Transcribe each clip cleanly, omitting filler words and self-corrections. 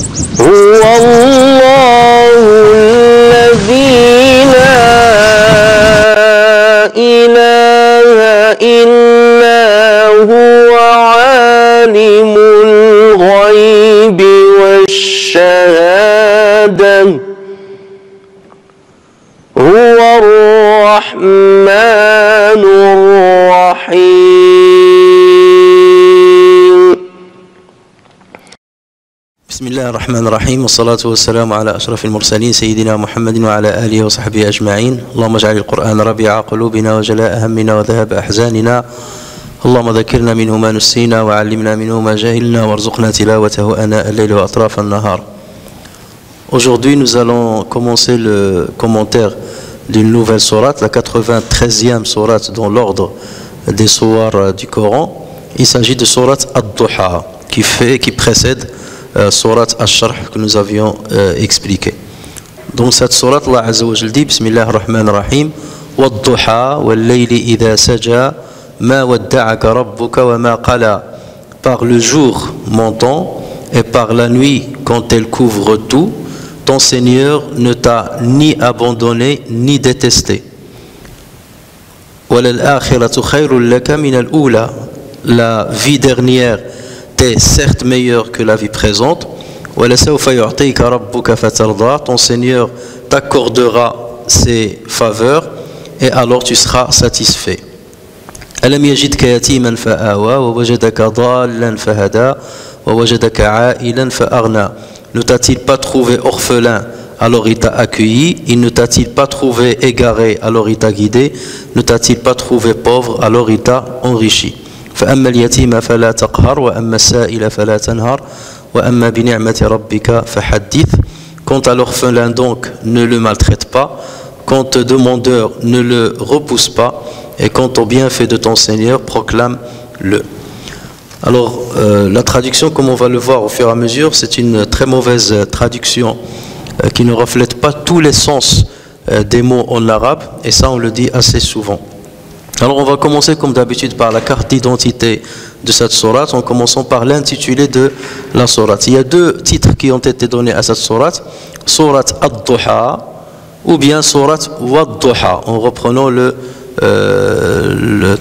هو الله الذي لا إله إلا هو عالم الغيب والشهادة هو الرحمن الرحيم. بسم الله الرحمن الرحيم، والصلاة والسلام على أشرف المرسلين سيدنا محمد وعلى آله وصحبه أجمعين. اللهم اجعل القرآن ربيع قلوبنا وجلاء همنا وذهاب أحزاننا. اللهم ذكرنا منه ما نسينا وعلمنا منه ما جهلنا وارزقنا تلاوته آناء الليل وأطراف النهار. Aujourd'hui, nous allons commencer le commentaire d'une nouvelle sourate, la 93e sourate dans l'ordre des sourates du Coran. Il s'agit de sourate Ad-Duha qui précède sourate Ash-Sharh que nous avions expliqué. Donc cette sourate, Allah Azza wa Jalla dit Bismillah ar-Rahman ar-Rahim Wad-Duha wal-Layli idha saja ma wadda'aka rabbuka wa ma qala. Par le jour montant et par la nuit quand elle couvre tout, ton Seigneur ne t'a ni abandonné ni détesté. وَلَلْآخِرَةُ خَيْرٌ لَكَ مِنَ الْأُولَى. La vie dernière t'est certes meilleure que la vie présente. وَلَسَوْفَ يُعْطِيكَ رَبُّكَ فَتَرْضَى. Ton Seigneur t'accordera ses faveurs et alors tu seras satisfait. أَلَمْ يَجِدْكَ يَتِيمًا فَآوَى وَوَجَدَكَ ضَالًّا فَهَدَى وَوَجَدَكَ عَائِلًا فَأَغْنَى. Ne t'a-t-il pas trouvé orphelin, alors il t'a accueilli? Il ne t'a-t-il pas trouvé égaré, alors il t'a guidé? Ne t'a-t-il pas trouvé pauvre, alors il t'a enrichi? فَأَمَّا الْيَتِيمَ فَلَا تَقْهَرْ وَأَمَّا السَّائِلَ فَلَا تَنْهَرْ وَأَمَّا بِنِعْمَةِ رَبِّكَ فَحَدِّثْ. Quant à l'orphelin donc, ne le maltraite pas. Quant au demandeur, ne le repousse pas. Et quant au bienfait de ton Seigneur, proclame-le. Alors, la traduction, comme on va le voir au fur et à mesure, c'est une très mauvaise traduction qui ne reflète pas tous les sens des mots en arabe, et ça on le dit assez souvent. Alors on va commencer comme d'habitude par la carte d'identité de cette sourate, en commençant par l'intitulé de la sourate. Il y a deux titres qui ont été donnés à cette sourate, sourate Ad-Duha ou bien sourate Wad-Duha, en reprenant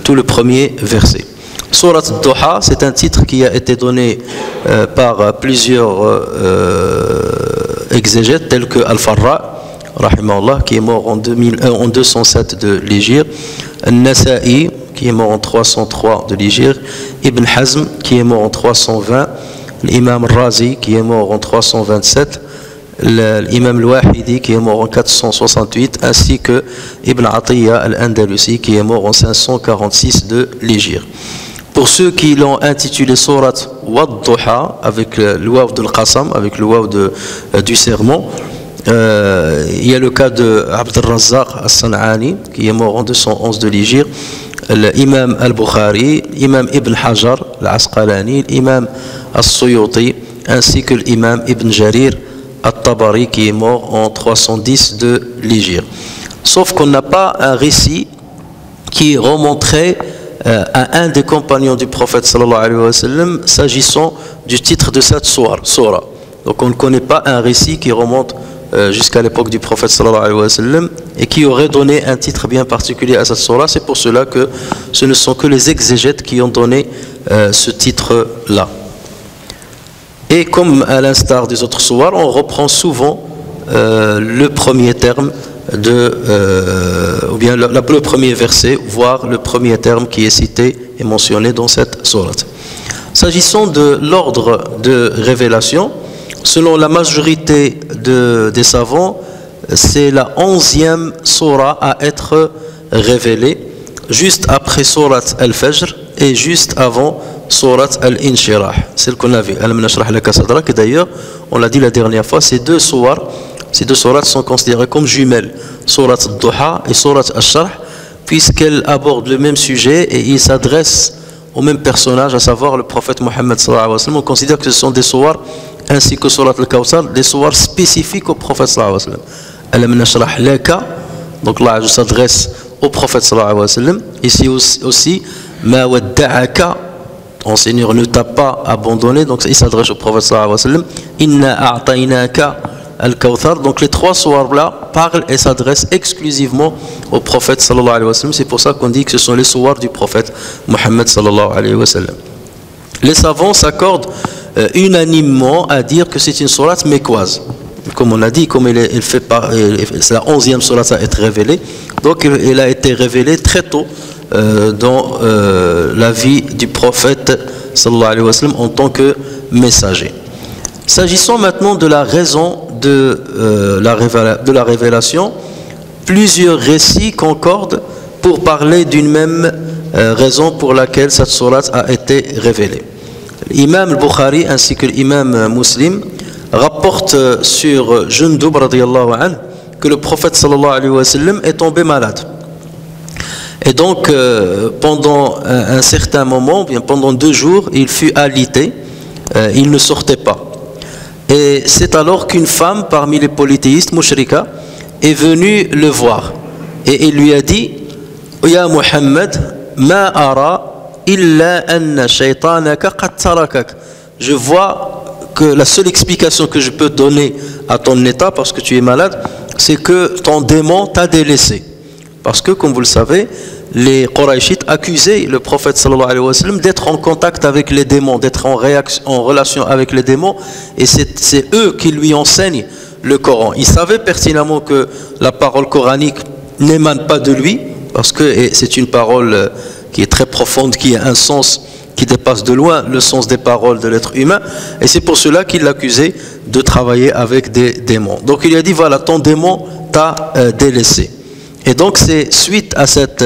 tout le premier verset. Sourate Ad-Duha, c'est un titre qui a été donné par plusieurs exégètes tels que Al-Farra, rahimahullah, qui est mort en 207 de l'Hégire, Al-Nasa'i, qui est mort en 303 de l'Hégire, Ibn Hazm, qui est mort en 320, l'imam Razi, qui est mort en 327, l'imam Al-Wahidi, qui est mort en 468, ainsi que Ibn Atiyya Al-Andalusi, qui est mort en 546 de l'Hégire. Pour ceux qui l'ont intitulé Sourate Wad-Duha, avec le waw de l'Qasam, avec le waw du sermon, il y a le cas de Abd al-Razzaq al-San'ani, qui est mort en 211 de l'Hégire, l'imam al-Bukhari, l'imam Ibn Hajar al-Asqalani, l'imam al-Suyuti, ainsi que l'imam Ibn Jarir al-Tabari, qui est mort en 310 de l'Hégire. Sauf qu'on n'a pas un récit qui remonterait à un des compagnons du prophète sallallahu alayhi wa sallam s'agissant du titre de cette sourate. Donc on ne connaît pas un récit qui remonte jusqu'à l'époque du prophète sallallahu alayhi wa sallam et qui aurait donné un titre bien particulier à cette sourate. C'est pour cela que ce ne sont que les exégètes qui ont donné ce titre-là. Et comme à l'instar des autres sourates, on reprend souvent le premier terme ou bien le premier verset, voire le premier terme qui est cité et mentionné dans cette sourate. S'agissant de l'ordre de révélation, selon la majorité des savants, c'est la 11e sourate à être révélée, juste après sourate Al-Fajr et juste avant sourate Al-Inshirah, celle qu'on a vue. Alam nashrah laka sadrak, d'ailleurs, on l'a dit la dernière fois, ces deux sourates sont considérées comme jumelles, sourate Ad-Duha et sourate Ash-Sharh, puisqu'elles abordent le même sujet et ils s'adressent au même personnage, à savoir le prophète Mohammed sallallahu alayhi wa sallam. On considère que ce sont des sourates, ainsi que sourate Al-Kawthar, des sourates spécifiques au prophète sallallahu alayhi wa sallam. Alam nashrah laka, donc là je s'adresse au prophète sallallahu alayhi wa sallam. Ici aussi, ma wadda'aka, ton Seigneur ne t'a pas abandonné, donc il s'adresse au prophète sallallahu alayhi wa sallam, Inna a'tainaka al-Kawthar. Donc les trois sourates là parlent et s'adressent exclusivement au prophète sallallahu alayhi wa sallam. C'est pour ça qu'on dit que ce sont les sourates du prophète Mohammed sallallahu alayhi wa sallam. Les savants s'accordent unanimement à dire que c'est une sourate mécoise. Comme on a dit, comme c'est la 11e sourate à être révélée, donc elle a été révélée très tôt dans la vie du prophète sallallahu alayhi wa sallam en tant que messager. S'agissant maintenant de la raison de la révélation, plusieurs récits concordent pour parler d'une même raison pour laquelle cette sourate a été révélée. L'imam al-Bukhari ainsi que l'imam Muslim rapportent sur Jundub radiyallahu anhu que le prophète sallallahu alayhi wa sallam est tombé malade. Et donc pendant un certain moment, bien pendant 2 jours, il fut alité, il ne sortait pas. Et c'est alors qu'une femme parmi les polythéistes, Mushrika, est venue le voir. Et il lui a dit, Ya Muhammad, ma ara illa anna shaytanaka qad tarakak. Je vois que la seule explication que je peux donner à ton état, parce que tu es malade, c'est que ton démon t'a délaissé. Parce que, comme vous le savez, les Qurayshites accusaient le prophète sallallahu alayhi wa sallam d'être en contact avec les démons, d'être en relation avec les démons, et c'est eux qui lui enseignent le Coran. Ils savaient pertinemment que la parole coranique n'émane pas de lui, parce que c'est une parole qui est très profonde, qui a un sens qui dépasse de loin le sens des paroles de l'être humain, et c'est pour cela qu'il l'accusait de travailler avec des démons. Donc il lui a dit, voilà, ton démon t'a délaissé. Et donc c'est suite à cette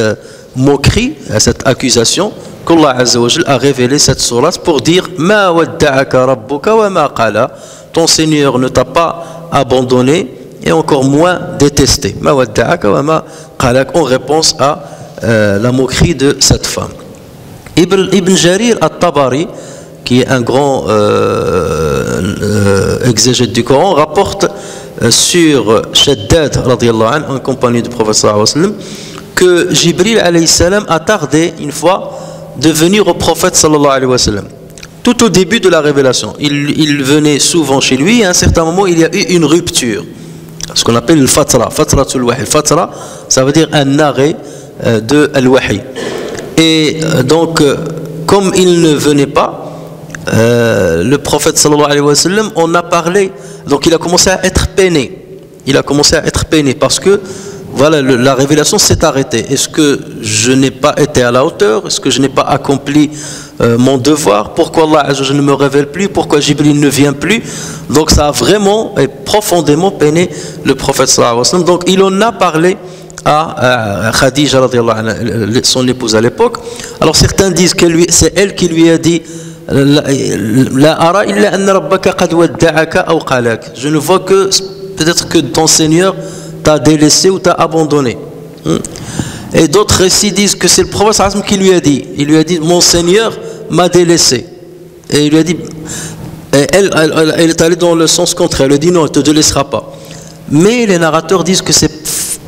moquerie, à cette accusation, qu'Allah Azza wa Jal a révélé cette sourate pour dire Ma wadda'aka rabbuka wa ma qala. Ton Seigneur ne t'a pas abandonné et encore moins détesté. Ma wadda'aka wa ma qala, en réponse à la moquerie de cette femme. Ibn Jarir al-Tabari, qui est un grand exégète du Coran, rapporte sur Shaddad radiyallahu anhu, en compagnie du prophète sallallahu alayhi wa sallam, que Jibril alayhi salam a tardé une fois de venir au prophète sallallahu alayhi wa sallam. Tout au début de la révélation, il venait souvent chez lui et à un certain moment il y a eu une rupture, ce qu'on appelle le fatra, fatratul wahi. Fatra, ça veut dire un arrêt de al-wahi. Et donc, comme il ne venait pas, le prophète sallallahu alayhi wa sallam en a parlé, donc il a commencé à être peiné. Il a commencé à être peiné parce que voilà, la révélation s'est arrêtée. Est-ce que je n'ai pas été à la hauteur? Est-ce que je n'ai pas accompli mon devoir? Pourquoi Allah Azza wa Jalla ne me révèle plus? Pourquoi Jibril ne vient plus? Donc ça a vraiment et profondément peiné le prophète sallallahu alayhi wa sallam. Donc il en a parlé à Khadija radiyallahu anha, son épouse à l'époque. Alors certains disent que c'est elle qui lui a dit La ara illa anna rabbaka qad wadda'aka aw qalak. Je ne vois que peut-être que ton Seigneur t'a délaissé ou t'a abandonné. Et d'autres récits disent que c'est le prophète sallallahu alayhi wa sallam qui lui a dit. Il lui a dit mon Seigneur m'a délaissé. Et il lui a dit elle est allée dans le sens contraire. Elle lui a dit non, elle ne te délaissera pas. Mais les narrateurs disent que c'est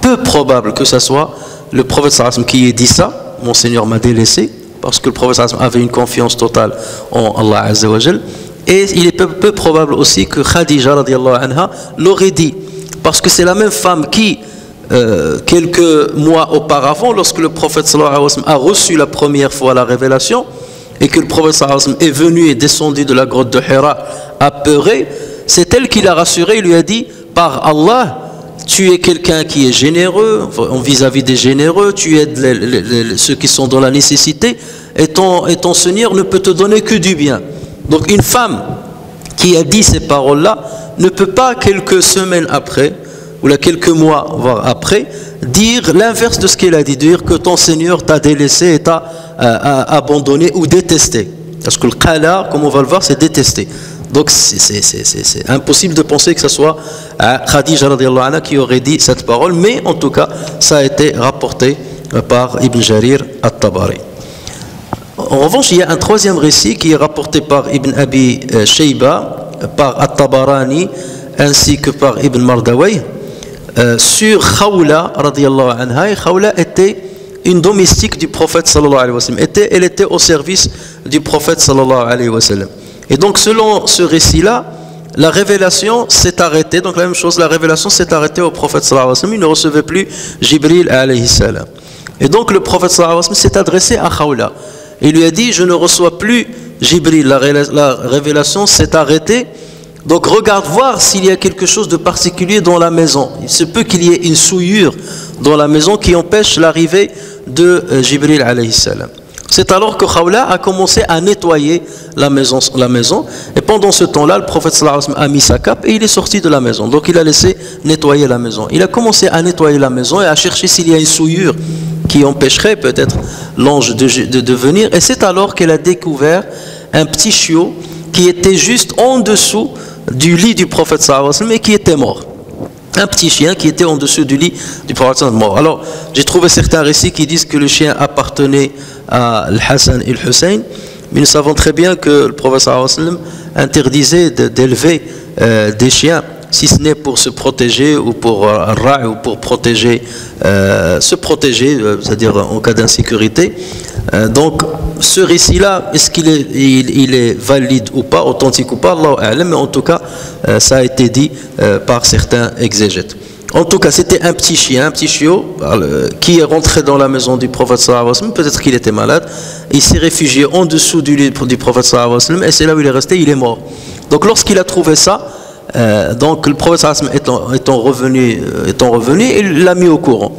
peu probable que ce soit le prophète sallallahu alayhi wa sallam qui ait dit ça, mon Seigneur m'a délaissé, parce que le prophète sallallahu alayhi wa sallam avait une confiance totale en Allah Azza wa Jal. Et il est peu probable aussi que Khadija radiyallahu anha l'aurait dit, parce que c'est la même femme qui quelques mois auparavant, lorsque le prophète sallallahu alayhi wa sallam a reçu la première fois la révélation et que le prophète sallallahu alayhi wa sallam est venu et descendu de la grotte de Hira apeuré, c'est elle qui l'a rassuré. Il lui a dit par Allah, tu es quelqu'un qui est généreux vis-à-vis des généreux, tu aides ceux qui sont dans la nécessité, et ton Seigneur ne peut te donner que du bien. Donc une femme qui a dit ces paroles-là ne peut pas quelques semaines après, ou là quelques mois, voire après, dire l'inverse de ce qu'elle a dit, dire que ton Seigneur t'a délaissé et t'a abandonné ou détesté. Parce que le qala, comme on va le voir, c'est détester. Donc c'est impossible de penser que ce soit Khadija radiyallahu anha qui aurait dit cette parole, mais en tout cas ça a été rapporté par Ibn Jarir al-Tabari. En revanche, il y a un troisième récit qui est rapporté par Ibn Abi Shayba, par At-Tabarani ainsi que par Ibn Mardawayh sur Khawla radiyallahu anha. Et Khawla était une domestique du prophète sallallahu alayhi wa sallam. Elle était au service du prophète sallallahu alayhi wa sallam. Et donc selon ce récit-là, la révélation s'est arrêtée, donc la même chose, la révélation s'est arrêtée au prophète sallallahu alayhi wa sallam, il ne recevait plus Jibril alayhi salam. Et donc le prophète sallallahu alayhi wa sallam s'est adressé à Khawla. Il lui a dit, je ne reçois plus Jibril, la révélation s'est arrêtée, donc regarde voir s'il y a quelque chose de particulier dans la maison. Il se peut qu'il y ait une souillure dans la maison qui empêche l'arrivée de Jibril alayhi salam. C'est alors que Khawla a commencé à nettoyer la maison. Et pendant ce temps-là, le prophète sallallahu alayhi wa sallam a mis sa cape et il est sorti de la maison. Donc il a laissé nettoyer la maison. Il a commencé à nettoyer la maison et à chercher s'il y a une souillure qui empêcherait peut-être l'ange de venir. Et c'est alors qu'elle a découvert un petit chiot qui était juste en dessous du lit du prophète sallallahu alayhi wa sallam et qui était mort. Un petit chien qui était en dessous du lit du prophète sallallahu alayhi wa sallam mort. Alors, j'ai trouvé certains récits qui disent que le chien appartenait à Al-Hassan et Al-Hussein, mais nous savons très bien que le prophète sallallahu alayhi wa sallam interdisait d'élever des chiens, si ce n'est pour se protéger ou pour ra' ou pour protéger, se protéger, c'est-à-dire en cas d'insécurité. Donc ce récit-là, est-ce qu'il est, il est valide ou pas, authentique ou pas, Allahu a'lam, mais en tout cas ça a été dit par certains exégètes. En tout cas, c'était un petit chien, un petit chiot qui est rentré dans la maison du prophète sallallahu alayhi wa sallam. Peut-être qu'il était malade. Il s'est réfugié en dessous du lit du prophète sallallahu alayhi wa sallam et c'est là où il est resté, il est mort. Donc lorsqu'il a trouvé ça, donc le prophète sallallahu alayhi wa sallam étant revenu, il l'a mis au courant.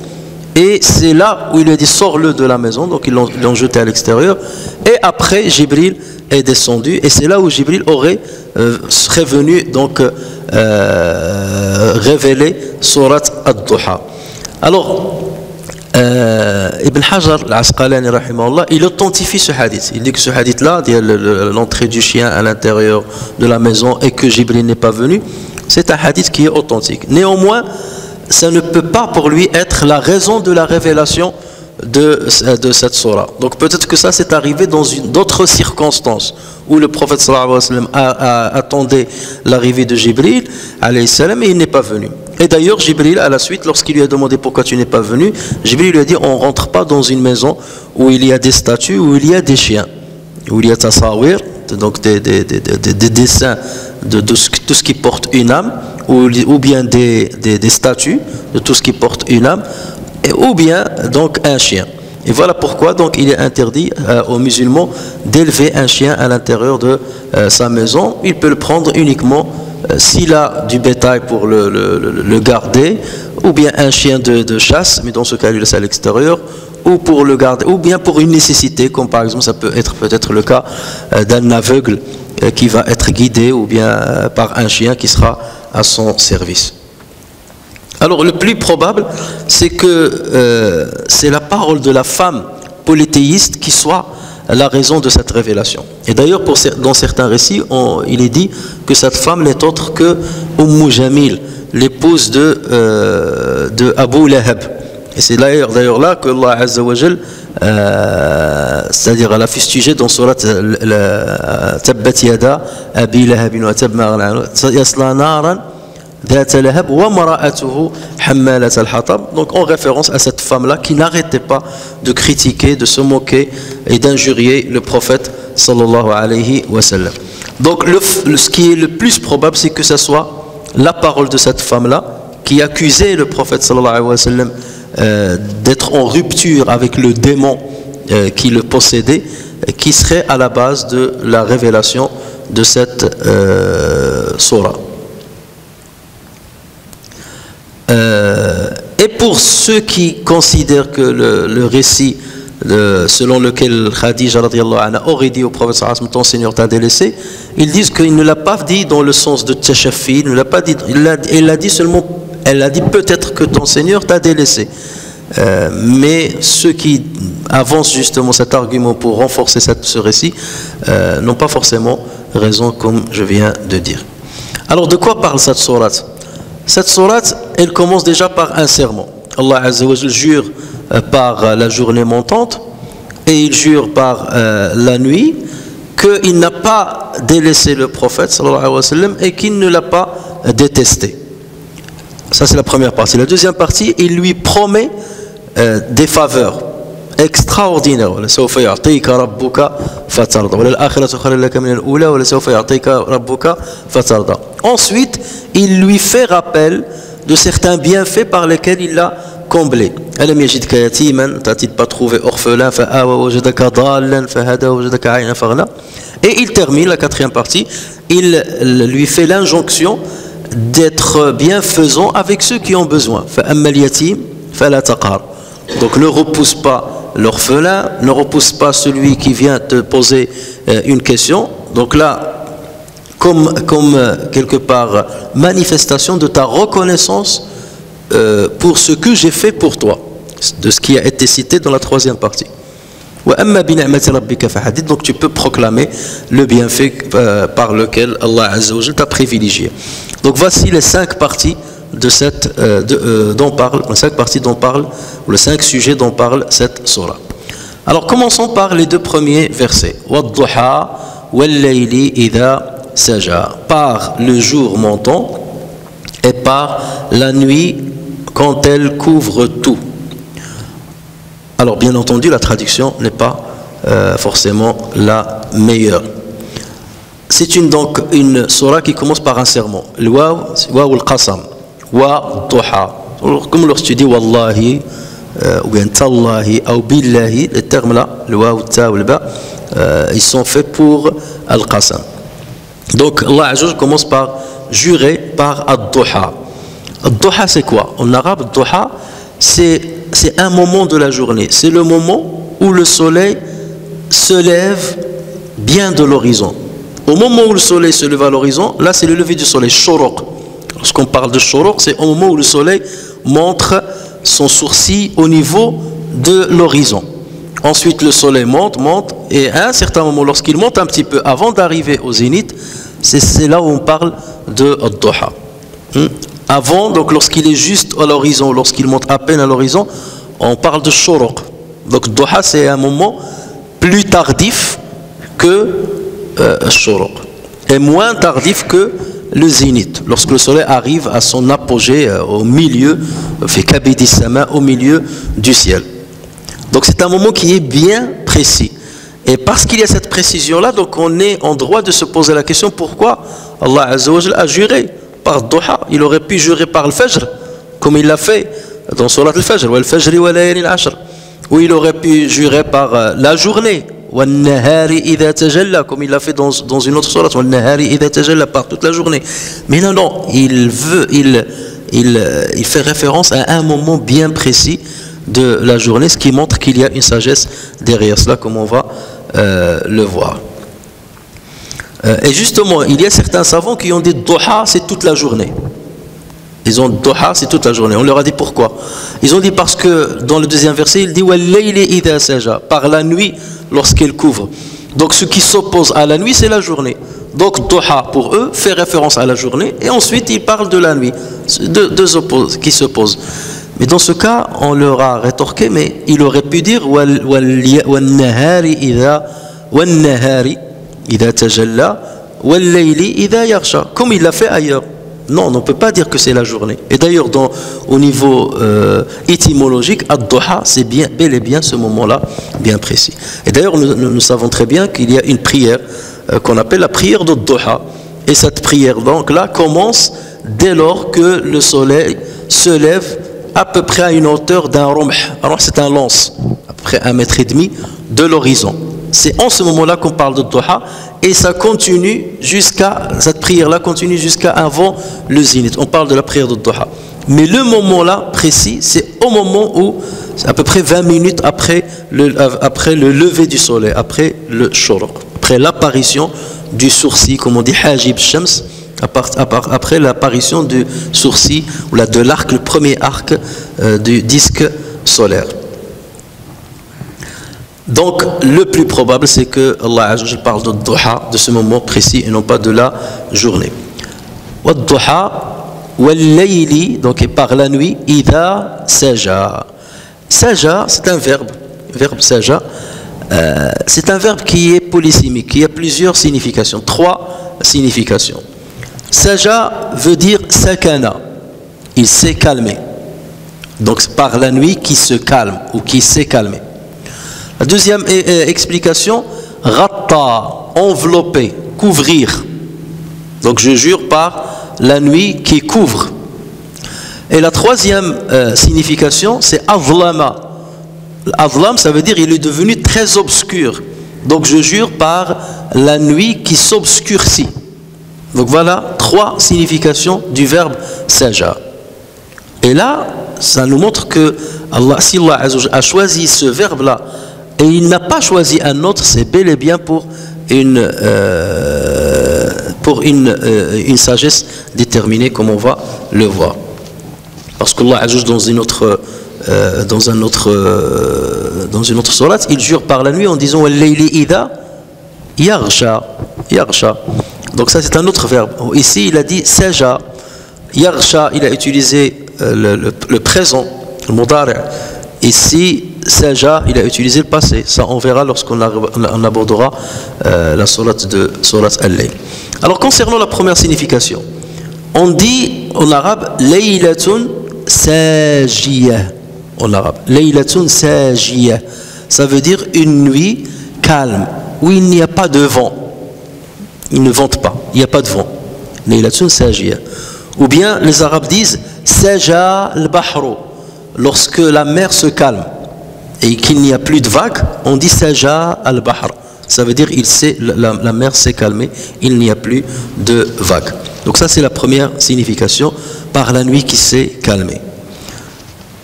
Et c'est là où il a dit sors-le de la maison, donc ils l'ont jeté à l'extérieur. Et après, Jibril est descendu, et c'est là où Jibril serait venu donc révéler Surat Ad-Duha. Alors, Ibn Hajar al-Asqalani rahimahullah, il authentifie ce hadith. Il dit que ce hadith-là, l'entrée du chien à l'intérieur de la maison et que Jibril n'est pas venu, c'est un hadith qui est authentique. Néanmoins, ça ne peut pas pour lui être la raison de la révélation de cette surah. Donc peut-être que ça s'est arrivé dans d'autres circonstances où le prophète sallallahu alayhi wa sallam attendait l'arrivée de Jibril alayhi salam et il n'est pas venu. Et d'ailleurs Jibril à la suite, lorsqu'il lui a demandé pourquoi tu n'es pas venu, Jibril lui a dit on ne rentre pas dans une maison où il y a des statues, où il y a des chiens, où il y a tasawir, donc des dessins de tout ce qui porte une âme, ou bien des statues de tout ce qui porte une âme, ou bien donc un chien. Et voilà pourquoi donc il est interdit aux musulmans d'élever un chien à l'intérieur de sa maison. Il peut le prendre uniquement s'il a du bétail pour le garder, ou bien un chien de chasse, mais dans ce cas il le laisse à l'extérieur, ou pour le garder, ou bien pour une nécessité, comme par exemple ça peut être le cas d'un aveugle qui va être guidé, ou bien par un chien qui sera à son service. Alors le plus probable, c'est que c'est la parole de la femme polythéiste qui soit la raison de cette révélation. Et d'ailleurs, dans certains récits, il est dit que cette femme n'est autre que Jamil, l'épouse de Abu Lahab. Et c'est d'ailleurs là que Allah Azza wa Jal, c'est-à-dire elle a fustigé dans surat Tabbat Yada Abi Lahab wa Tab ma aghna anhu yasla naran ذات لهب وامرأته حمالة الحطب, donc en référence à cette femme-là qui n'arrêtait pas de critiquer, de se moquer et d'injurier le prophète sallallahu alayhi wa sallam. Donc ce qui est le plus probable, c'est que ce soit la parole de cette femme-là qui accusait le prophète sallallahu alayhi wa sallam d'être en rupture avec le démon qui le possédait, qui serait à la base de la révélation de cette surah. Et pour ceux qui considèrent que le récit selon lequel Khadija radiyallahu anha aurait dit au prophète sallallahu alayhi wa sallam ton Seigneur t'a délaissé, ils disent qu'il ne l'a pas dit dans le sens de tashaffi, il ne l'a pas dit, elle a dit seulement, elle a dit peut-être que ton Seigneur t'a délaissé. Mais ceux qui avancent justement cet argument pour renforcer ce récit n'ont pas forcément raison, comme je viens de dire. Alors de quoi parle cette sourate? Cette sourate, elle commence déjà par un serment. Allah Azza wa Jal jure par la journée montante et il jure par la nuit qu'il n'a pas délaissé le prophète sallallahu alayhi wa sallam et qu'il ne l'a pas détesté. Ça c'est la première partie. La deuxième partie, il lui promet des faveurs. extraordinaire. ولسوف يعطيك ربك فترضى وللآخرة خير لك من الأولى ولسوف يعطيك ربك فترضى. Ensuite, il lui fait rappel de certains bienfaits par lesquels il l'a comblé. ألم يجدك يتيما, t'as-t-il pas trouvé orphelin, فآوى وجدك ضالا فهدى وجدك عائلا فأغنى. Et il termine la quatrième partie, il lui fait l'injonction d'être bienfaisant avec ceux qui ont besoin. فأما اليتيم فلا تقهر. Donc ne repousse pas l'orphelin, ne repousse pas celui qui vient te poser une question. Donc là, comme quelque part manifestation de ta reconnaissance pour ce que j'ai fait pour toi, de ce qui a été cité dans la troisième partie. Donc tu peux proclamer le bienfait par lequel Allah Azza wa Jalla t'a privilégié. Donc voici les 5 parties de cette, dont parle, les 5 parties dont parle, ou les 5 sujets dont parle cette surah. Alors commençons par les 2 premiers versets. Wad-duha wal-layli idha saja. Par le jour montant et par la nuit quand elle couvre tout. Alors bien entendu la traduction n'est pas forcément la meilleure. C'est donc une surah qui commence par un sermon. Le waw, c'est waw al-qasam. Wa duha. Comme lorsque tu dis wallahi ou bien tallahi ou billahi, les termes là, le waw, ta ou le ba, ils sont faits pour al-qasam. Donc Allah Azza wa Jalla commence par jurer par ad-duha. Ad-duha c'est quoi? En arabe, ad-duha c'est un moment de la journée. C'est le moment où le soleil se lève bien de l'horizon. Au moment où le soleil se lève à l'horizon, là c'est le lever du soleil, shuruq. Lorsqu'on parle de shuruq, c'est au moment où le soleil montre son sourcil au niveau de l'horizon. Ensuite le soleil monte, et à un certain moment, lorsqu'il monte un petit peu avant d'arriver au zénith, c'est là où on parle de ad-duha. Avant, donc lorsqu'il est juste à l'horizon, lorsqu'il monte à peine à l'horizon, on parle de shuruq. Donc duha c'est un moment plus tardif que shuruq et moins tardif que le zénith, lorsque le soleil arrive à son apogée au milieu, fait kabidi sama, au milieu du ciel. Donc c'est un moment qui est bien précis. Et parce qu'il y a cette précision là, donc on est en droit de se poser la question pourquoi Allah Azza wa Jalla a juré par duha. Il aurait pu jurer par le fajr, comme il l'a fait dans Surat al-Fajr, wal fajri wa layalin al-ashr, ou il aurait pu jurer par la journée, wan nahari idha tajalla, comme il l'a fait dans une autre sourate, wan nahari idha tajalla, par toute la journée. Mais non, il fait référence à un moment bien précis de la journée, ce qui montre qu'il y a une sagesse derrière cela, comme on va le voir. Et justement, il y a certains savants qui ont dit duha, c'est toute la journée. Ils ont duha, c'est toute la journée. On leur a dit pourquoi. Ils ont dit parce que dans le deuxième verset, il dit wal-layli idha saja, par la nuit lorsqu'elle couvre. Donc ce qui s'oppose à la nuit, c'est la journée. Donc duha pour eux fait référence à la journée, et ensuite ils parlent de la nuit, deux qui s'opposent. Mais dans ce cas, on leur a rétorqué, mais il aurait pu dire wal-nahari idha tajalla wal-layli idha yaghsha, comme il l'a fait ailleurs. Non, on ne peut pas dire que c'est la journée. Et d'ailleurs, au niveau étymologique, ad-duha, c'est bel et bien ce moment-là, bien précis. Et d'ailleurs, nous savons très bien qu'il y a une prière qu'on appelle la prière de duha. Et cette prière, donc là, commence dès lors que le soleil se lève à peu près à une hauteur d'un rumh. Alors, c'est un lance, à peu près 1,5 mètre de l'horizon. C'est en ce moment-là qu'on parle de duha, et ça continue cette prière-là continue jusqu'à avant le zénith. On parle de la prière de duha. Mais le moment-là précis, c'est au moment où, c'est à peu près 20 minutes après le lever du soleil, après le shuruq, après l'apparition du sourcil, comme on dit hajib shams, après l'apparition du sourcil, ou de l'arc, le premier arc du disque solaire. Donc le plus probable c'est que Allah Azza wa Jalla parle de duha, de ce moment précis, et non pas de la journée. Wa duha wal layli, donc et par la nuit, idha saja. Saja, c'est un verbe saja, c'est un verbe qui est polysémique, qui a plusieurs significations, 3 significations. Saja veut dire sakana, il s'est calmé. Donc par la nuit qui se calme ou qui s'est calmé. La deuxième explication, ghatta, envelopper, couvrir. Donc je jure par la nuit qui couvre. Et la troisième signification, c'est azlama. Azlam, ça veut dire il est devenu très obscur. Donc je jure par la nuit qui s'obscurcit. Donc voilà trois significations du verbe saja. Et là, ça nous montre que Allah, si Allah a choisi ce verbe-là et il n'a pas choisi un autre, c'est bel et bien pour une sagesse déterminée, comme on va le voir. Parce qu'Allah ajoute dans une autre sourate, il jure par la nuit en disant Wal-layli idha yaghsha. Donc ça c'est un autre verbe. Ici il a dit saja. Yaghsha, il a utilisé le présent, le mudari'. Ici saja, il a utilisé le passé. Ça on verra lorsqu'on abordera la sourate Al-Layl. Alors concernant la première signification, on dit en arabe laylatun sajiyah. En arabe, laylatun sajiyah, ça veut dire une nuit calme où il n'y a pas de vent. Il ne vente pas, il n'y a pas de vent. Laylatun sajiyah. Ou bien les Arabes disent saja al-bahru, lorsque la mer se calme et qu'il n'y a plus de vagues, on dit saja al-bahr. Ça veut dire la mer s'est calmée, il n'y a plus de vagues. Donc ça c'est la première signification, par la nuit qui s'est calmée.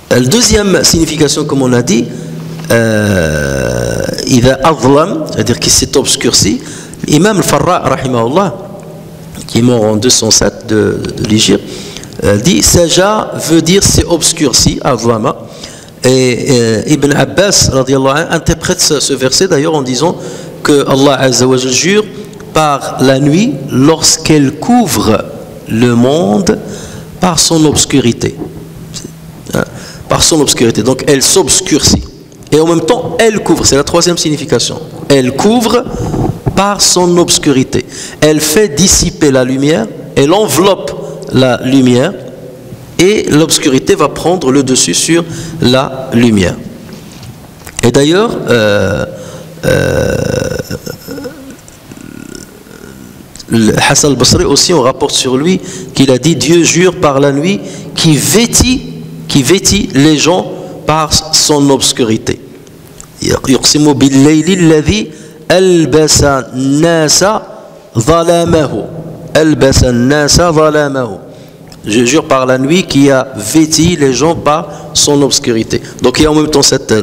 La deuxième signification, comme on a dit, idha azlam, c'est-à-dire qu'il s'est obscurci. L'imam al-Farra, rahimahullah, qui est mort en 207 de l'Hégire, dit saja veut dire c'est obscurci, azlama. Et Ibn Abbas radiallahu anhu interprète ce verset d'ailleurs en disant que Allah azza wa jalla jure par la nuit lorsqu'elle couvre le monde par son obscurité. Par son obscurité, donc elle s'obscurcit et en même temps elle couvre, c'est la troisième signification, elle couvre par son obscurité, elle fait dissiper la lumière, elle enveloppe la lumière et l'obscurité va prendre le dessus sur la lumière. Et d'ailleurs Hassan al-Basri aussi, on rapporte sur lui qu'il a dit Dieu jure par la nuit qui vêtit les gens par son obscurité. Yuqsimu bil-layli alladhi albasa an-nasa zalamahu. Albasa an-nasa zalamahu. Je jure par la nuit qui a vêti les gens par son obscurité. Donc il y a en même temps cette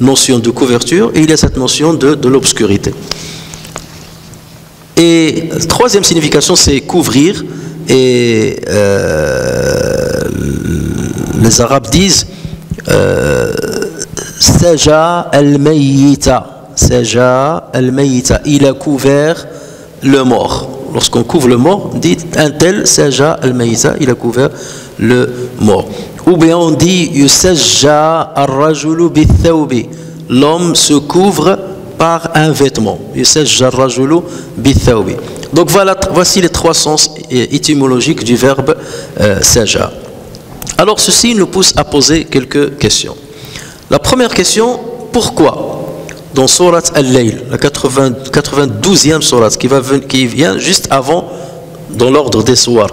notion de couverture et il y a cette notion de l'obscurité. Et la troisième signification, c'est couvrir. Et les Arabes disent Saja al-Mayyita. Saja al-Mayyita. Il a couvert le mort. Lorsqu'on couvre le mort, on dit un tel Saja al-Mayyita, il a couvert le mort. Ou bien on dit Yusajja ar-rajulu bi-thawbi. L'homme se couvre par un vêtement. Yusajja ar-rajulu bi-thawbi. Donc voilà, voici les trois sens étymologiques du verbe saja. Alors ceci nous pousse à poser quelques questions. La première question, pourquoi dans Surat Al-Layl, la 92e Surat qui vient juste avant, dans l'ordre des Surat,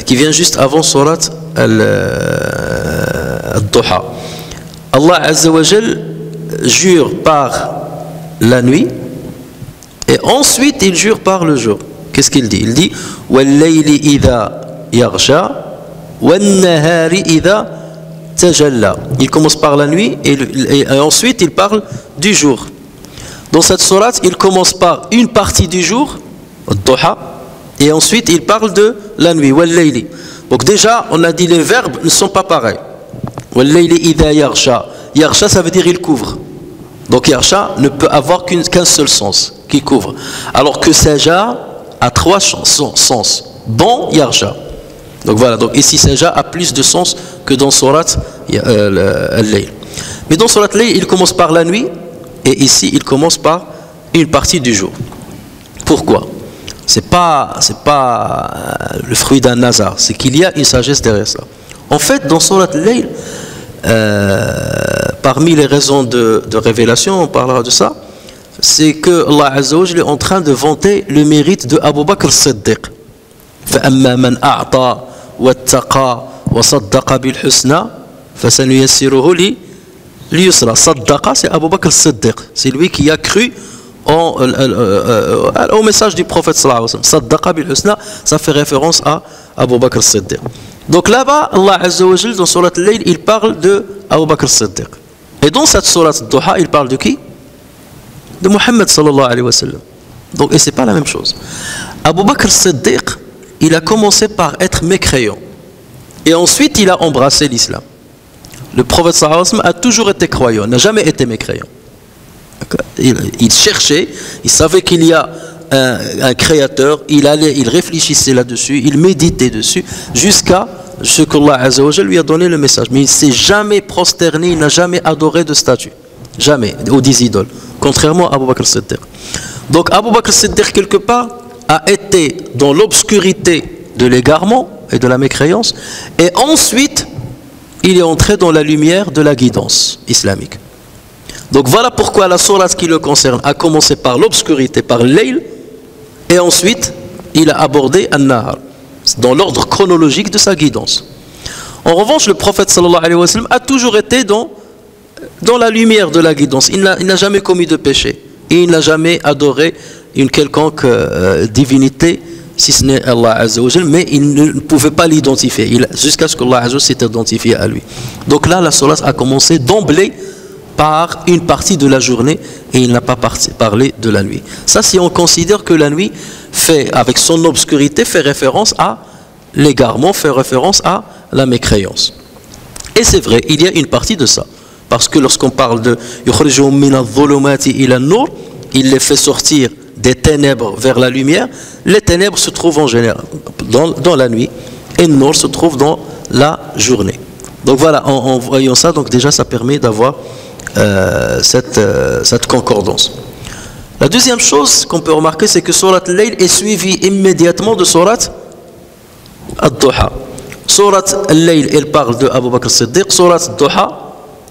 qui vient juste avant Surat Al-Duha, Allah Azza wa Jal jure par la nuit et ensuite il jure par le jour. Qu'est-ce qu'il dit? Il dit Wal-layli idha yaghsha wan-nahari idha tajalla. Il commence par la nuit et ensuite il parle du jour. Dans cette sourate, il commence par une partie du jour, Ad-Duha, et ensuite il parle de la nuit, Wal-layli. Donc déjà, on a dit les verbes ne sont pas pareils. Wal-layli idha yaghsha. Yaghsha, ça veut dire il couvre. Donc yaghsha ne peut avoir qu'un seul sens, qui couvre. Alors que saja a trois sens, dont yaghsha. Donc voilà, donc ici saja a plus de sens que dans Surat Al-Layl. Mais dans Surat Al-Layl, il commence par la nuit, et ici il commence par une partie du jour. Pourquoi? C'est pas le fruit d'un hasard, c'est qu'il y a une sagesse derrière ça. En fait, dans Surat Al-Layl, parmi les raisons de révélation, on parlera de ça, c'est que Allah Azza wa Jalla est en train de vanter le mérite de Abu Bakr as-Siddiq. فَأَمَّا مَنْ أَعْطَى وَاتَّقَى وَصَدَّقَ بِالْحُسْنَى فَسَنُيَسِّرُهُ لِلْيُسْرَى. Saddaqa, c'est Abu Bakr as-Siddiq. C'est lui qui a cru au message du prophète sallallahu alayhi wa sallam. Saddaqa bil-husna, ça fait référence à Abu Bakr as-Siddiq. Donc là-bas, Allah Azza wa Jalla, dans Surat al-Layl, il parle de Abu Bakr as-Siddiq. Et dans cette Surat al-Duha, il parle de qui? De Muhammad sallallahu alayhi wa sallam. Donc, et c'est pas la même chose. Abu Bakr as-Siddiq, il a commencé par être mécréant. Et ensuite, il a embrassé l'islam. Le prophète sallallahu alayhi wa sallam a toujours été croyant, n'a jamais été mécréant. Il cherchait, il savait qu'il y a un créateur, il réfléchissait là-dessus, il méditait dessus, jusqu'à ce qu'Allah Azza wa Jalla lui a donné le message. Mais il ne s'est jamais prosterné, il n'a jamais adoré de statue. Jamais, ou des idoles. Contrairement à Abu Bakr as-Siddiq. Donc Abu Bakr as-Siddiq, quelque part, a été dans l'obscurité de l'égarement et de la mécréance, et ensuite, il est entré dans la lumière de la guidance islamique. Donc voilà pourquoi la sourate qui le concerne a commencé par l'obscurité, par l'Layl, et ensuite il a abordé An-Nahar, dans l'ordre chronologique de sa guidance. En revanche, le prophète sallallahu alayhi wa sallam a toujours été dans la lumière de la guidance. Il n'a jamais commis de péché, et il n'a jamais adoré une quelconque divinité, si ce n'est Allah Azza wa Jalla, mais il ne pouvait pas l'identifier, jusqu'à ce qu'Allah Azza wa Jalla s'est identifié à lui. Donc là, la sourate a commencé d'emblée par une partie de la journée et il n'a pas parlé de la nuit. Ça, si on considère que la nuit fait, avec son obscurité, fait référence à l'égarement, fait référence à la mécréance. Et c'est vrai, il y a une partie de ça. Parce que lorsqu'on parle de yukhrijuhum mina adh-dhulumati ila an-nur, il les fait sortir des ténèbres vers la lumière. Les ténèbres se trouvent en général dans la nuit et le nur se trouve dans la journée. Donc voilà, en voyant ça, donc déjà ça permet d'avoir cette concordance. La deuxième chose qu'on peut remarquer, c'est que Surat al-Layl est suivie immédiatement de Surat al-Duha. Surat al-Layl, elle parle de Abu Bakr as-Siddiq. Surat al-Duha,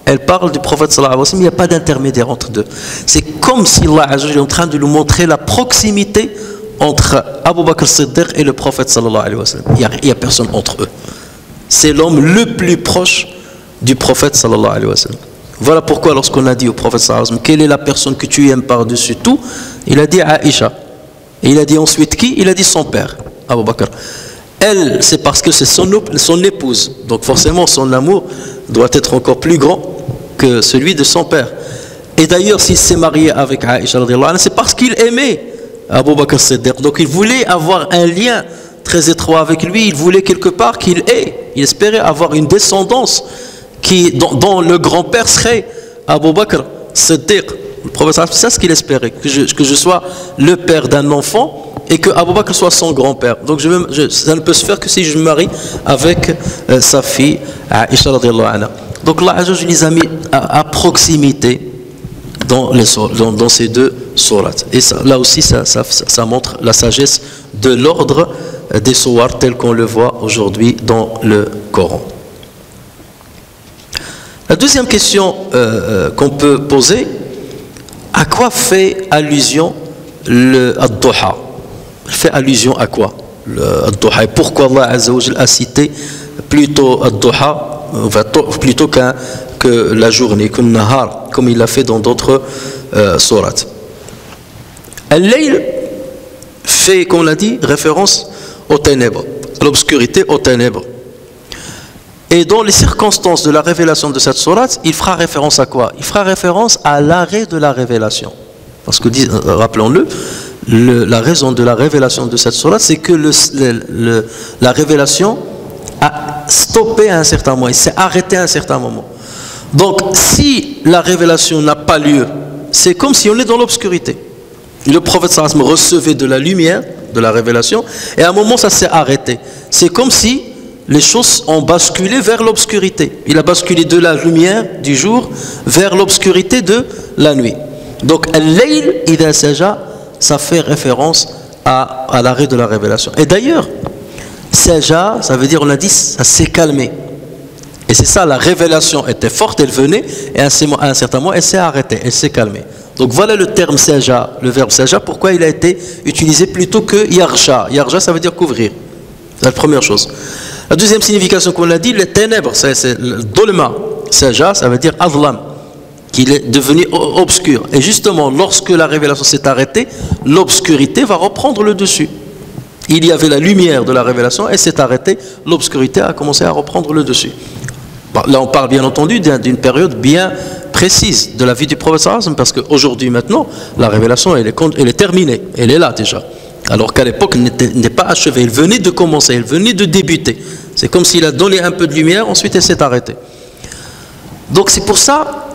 elle parle du prophète sallallahu alayhi wa sallam. Il n'y a pas d'intermédiaire entre deux. C'est comme si Allah Azza wa Jalla est en train de nous montrer la proximité entre Abu Bakr as-Siddiq et le prophète sallallahu alayhi wa sallam. Il n'y a personne entre eux. C'est l'homme le plus proche du prophète sallallahu alayhi wa sallam. Voilà pourquoi lorsqu'on a dit au prophète sallallahu alayhi wa sallam, quelle est la personne que tu aimes par-dessus tout, il a dit Aïcha. Et il a dit ensuite qui? Il a dit son père, Abu Bakr. Elle, c'est parce que c'est son épouse. Donc forcément, son amour doit être encore plus grand que celui de son père. Et d'ailleurs, s'il s'est marié avec Aïcha, c'est parce qu'il aimait Abu Bakr as-Siddiq. Donc il voulait avoir un lien très étroit avec lui. Il voulait quelque part qu'il ait, il espérait avoir une descendance dont le grand-père serait Abu Bakr Siddiq. Le prophète, c'est ce qu'il espérait, que je sois le père d'un enfant et que Abu Bakr soit son grand-père. Donc ça ne peut se faire que si je me marie avec sa fille Aïcha radhiyallahu anha. Donc là, je les ai mis à proximité dans ces deux sourates. Et ça, là aussi, ça montre la sagesse de l'ordre des sourates tel qu'on le voit aujourd'hui dans le Coran. La deuxième question qu'on peut poser, à quoi fait allusion le Ad-Duha? Fait allusion à quoi le Ad-Duha? Et pourquoi Allah Azza wa Jalla a cité plutôt Ad-Duha, plutôt que la journée, que le Nahar, comme il l'a fait dans d'autres sourates? Al-Layl fait, comme on l'a dit, référence aux ténèbres, à l'obscurité, aux ténèbres. Et dans les circonstances de la révélation de cette sourate, il fera référence à quoi? Il fera référence à l'arrêt de la révélation. Parce que, rappelons-le, la raison de la révélation de cette sourate, c'est que la révélation a stoppé à un certain moment, il s'est arrêté à un certain moment. Donc, si la révélation n'a pas lieu, c'est comme si on est dans l'obscurité. Le prophète sallallahu alayhi wa sallam recevait de la lumière, de la révélation, et à un moment, ça s'est arrêté. C'est comme si les choses ont basculé vers l'obscurité. Il a basculé de la lumière du jour vers l'obscurité de la nuit. Donc, al-layl idha saja, ça fait référence à l'arrêt de la révélation. Et d'ailleurs, saja, ça veut dire, on a dit, ça s'est calmé. Et c'est ça, la révélation était forte, elle venait, et à un certain moment, elle s'est arrêtée, elle s'est calmée. Donc voilà le terme saja, le verbe saja, pourquoi il a été utilisé plutôt que yarsha. Yarsha, ça veut dire couvrir. C'est la première chose. La deuxième signification qu'on a dit, les ténèbres, c'est le dolma. Saja, ça veut dire adlam, qu'il est devenu obscur. Et justement, lorsque la révélation s'est arrêtée, l'obscurité va reprendre le dessus. Il y avait la lumière de la révélation, elle s'est arrêtée, l'obscurité a commencé à reprendre le dessus. Là, on parle bien entendu d'une période bien précise de la vie du prophète sallallahu, parce qu'aujourd'hui, maintenant, la révélation, elle est terminée, elle est là déjà. Alors qu'à l'époque, elle n'est pas achevée, elle venait de commencer, elle venait de débuter. C'est comme s'il a donné un peu de lumière, ensuite elle s'est arrêtée. Donc c'est pour ça,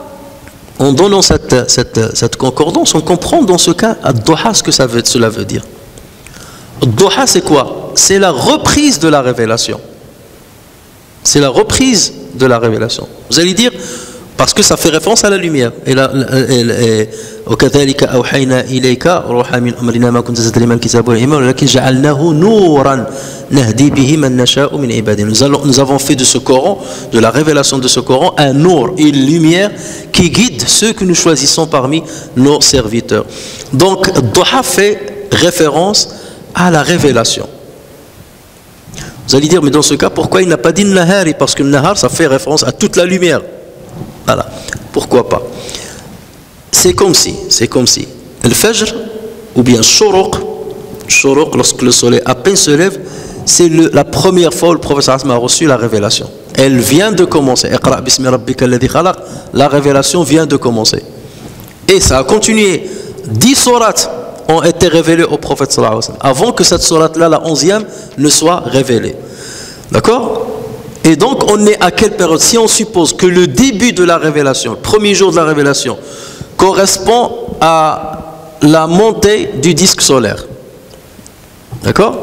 en donnant cette concordance, on comprend dans ce cas, ad-duha, ce que cela veut dire. Ad-duha, c'est quoi? C'est la reprise de la révélation. C'est la reprise de la révélation. Vous allez dire, parce que ça fait référence à la lumière. Et وكذلك أوحينا إليك روحا من أمرنا ما كنت تدري ما الكتاب ولا الإيمان ولكن جعلناه نورا نهدي به من نشاء من عبادنا. Nous avons fait de ce Coran, de la révélation de ce Coran, un nour, une lumière qui guide ceux que nous choisissons parmi nos serviteurs. Donc, Duha fait référence à la révélation. Vous allez dire, mais dans ce cas, pourquoi il n'a pas dit Nahari? Parce que Nahar, ça fait référence à toute la lumière. Voilà, pourquoi pas? C'est comme si, le Fajr, ou bien Shuruq, lorsque le soleil à peine se lève, c'est la première fois où le prophète a reçu la révélation. Elle vient de commencer. Iqra bismi rabbika alladhi khalaq, la révélation vient de commencer. Et ça a continué. 10 sourates ont été révélées au prophète sallallahu alayhi wa sallam, avant que cette sourate-là, la 11e, ne soit révélée. D'accord? Et donc, on est à quelle période? Si on suppose que le début de la révélation, le premier jour de la révélation, correspond à la montée du disque solaire. D'accord?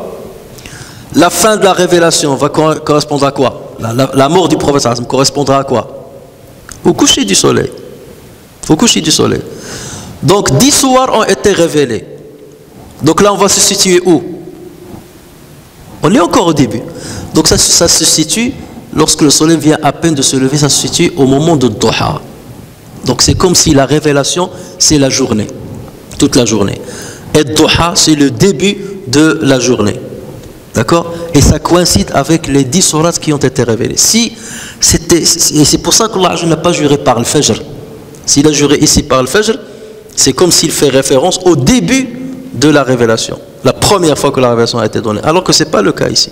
La fin de la révélation va correspondre à quoi? La mort du prophète correspondra à quoi? Au coucher du soleil. Au coucher du soleil. Donc 10 soirs ont été révélés. Donc là on va se situer où? On est encore au début. Donc ça se situe, lorsque le soleil vient à peine de se lever, ça se situe au moment de Duha. Donc c'est comme si la révélation, c'est la journée, toute la journée. Et Duha, c'est le début de la journée. D'accord? Et ça coïncide avec les 10 sourates qui ont été révélées. Et c'est pour ça qu'Allah n'a pas juré par le Fajr. S'il a juré ici par le Fajr, c'est comme s'il fait référence au début de la révélation. La première fois que la révélation a été donnée. Alors que ce n'est pas le cas ici.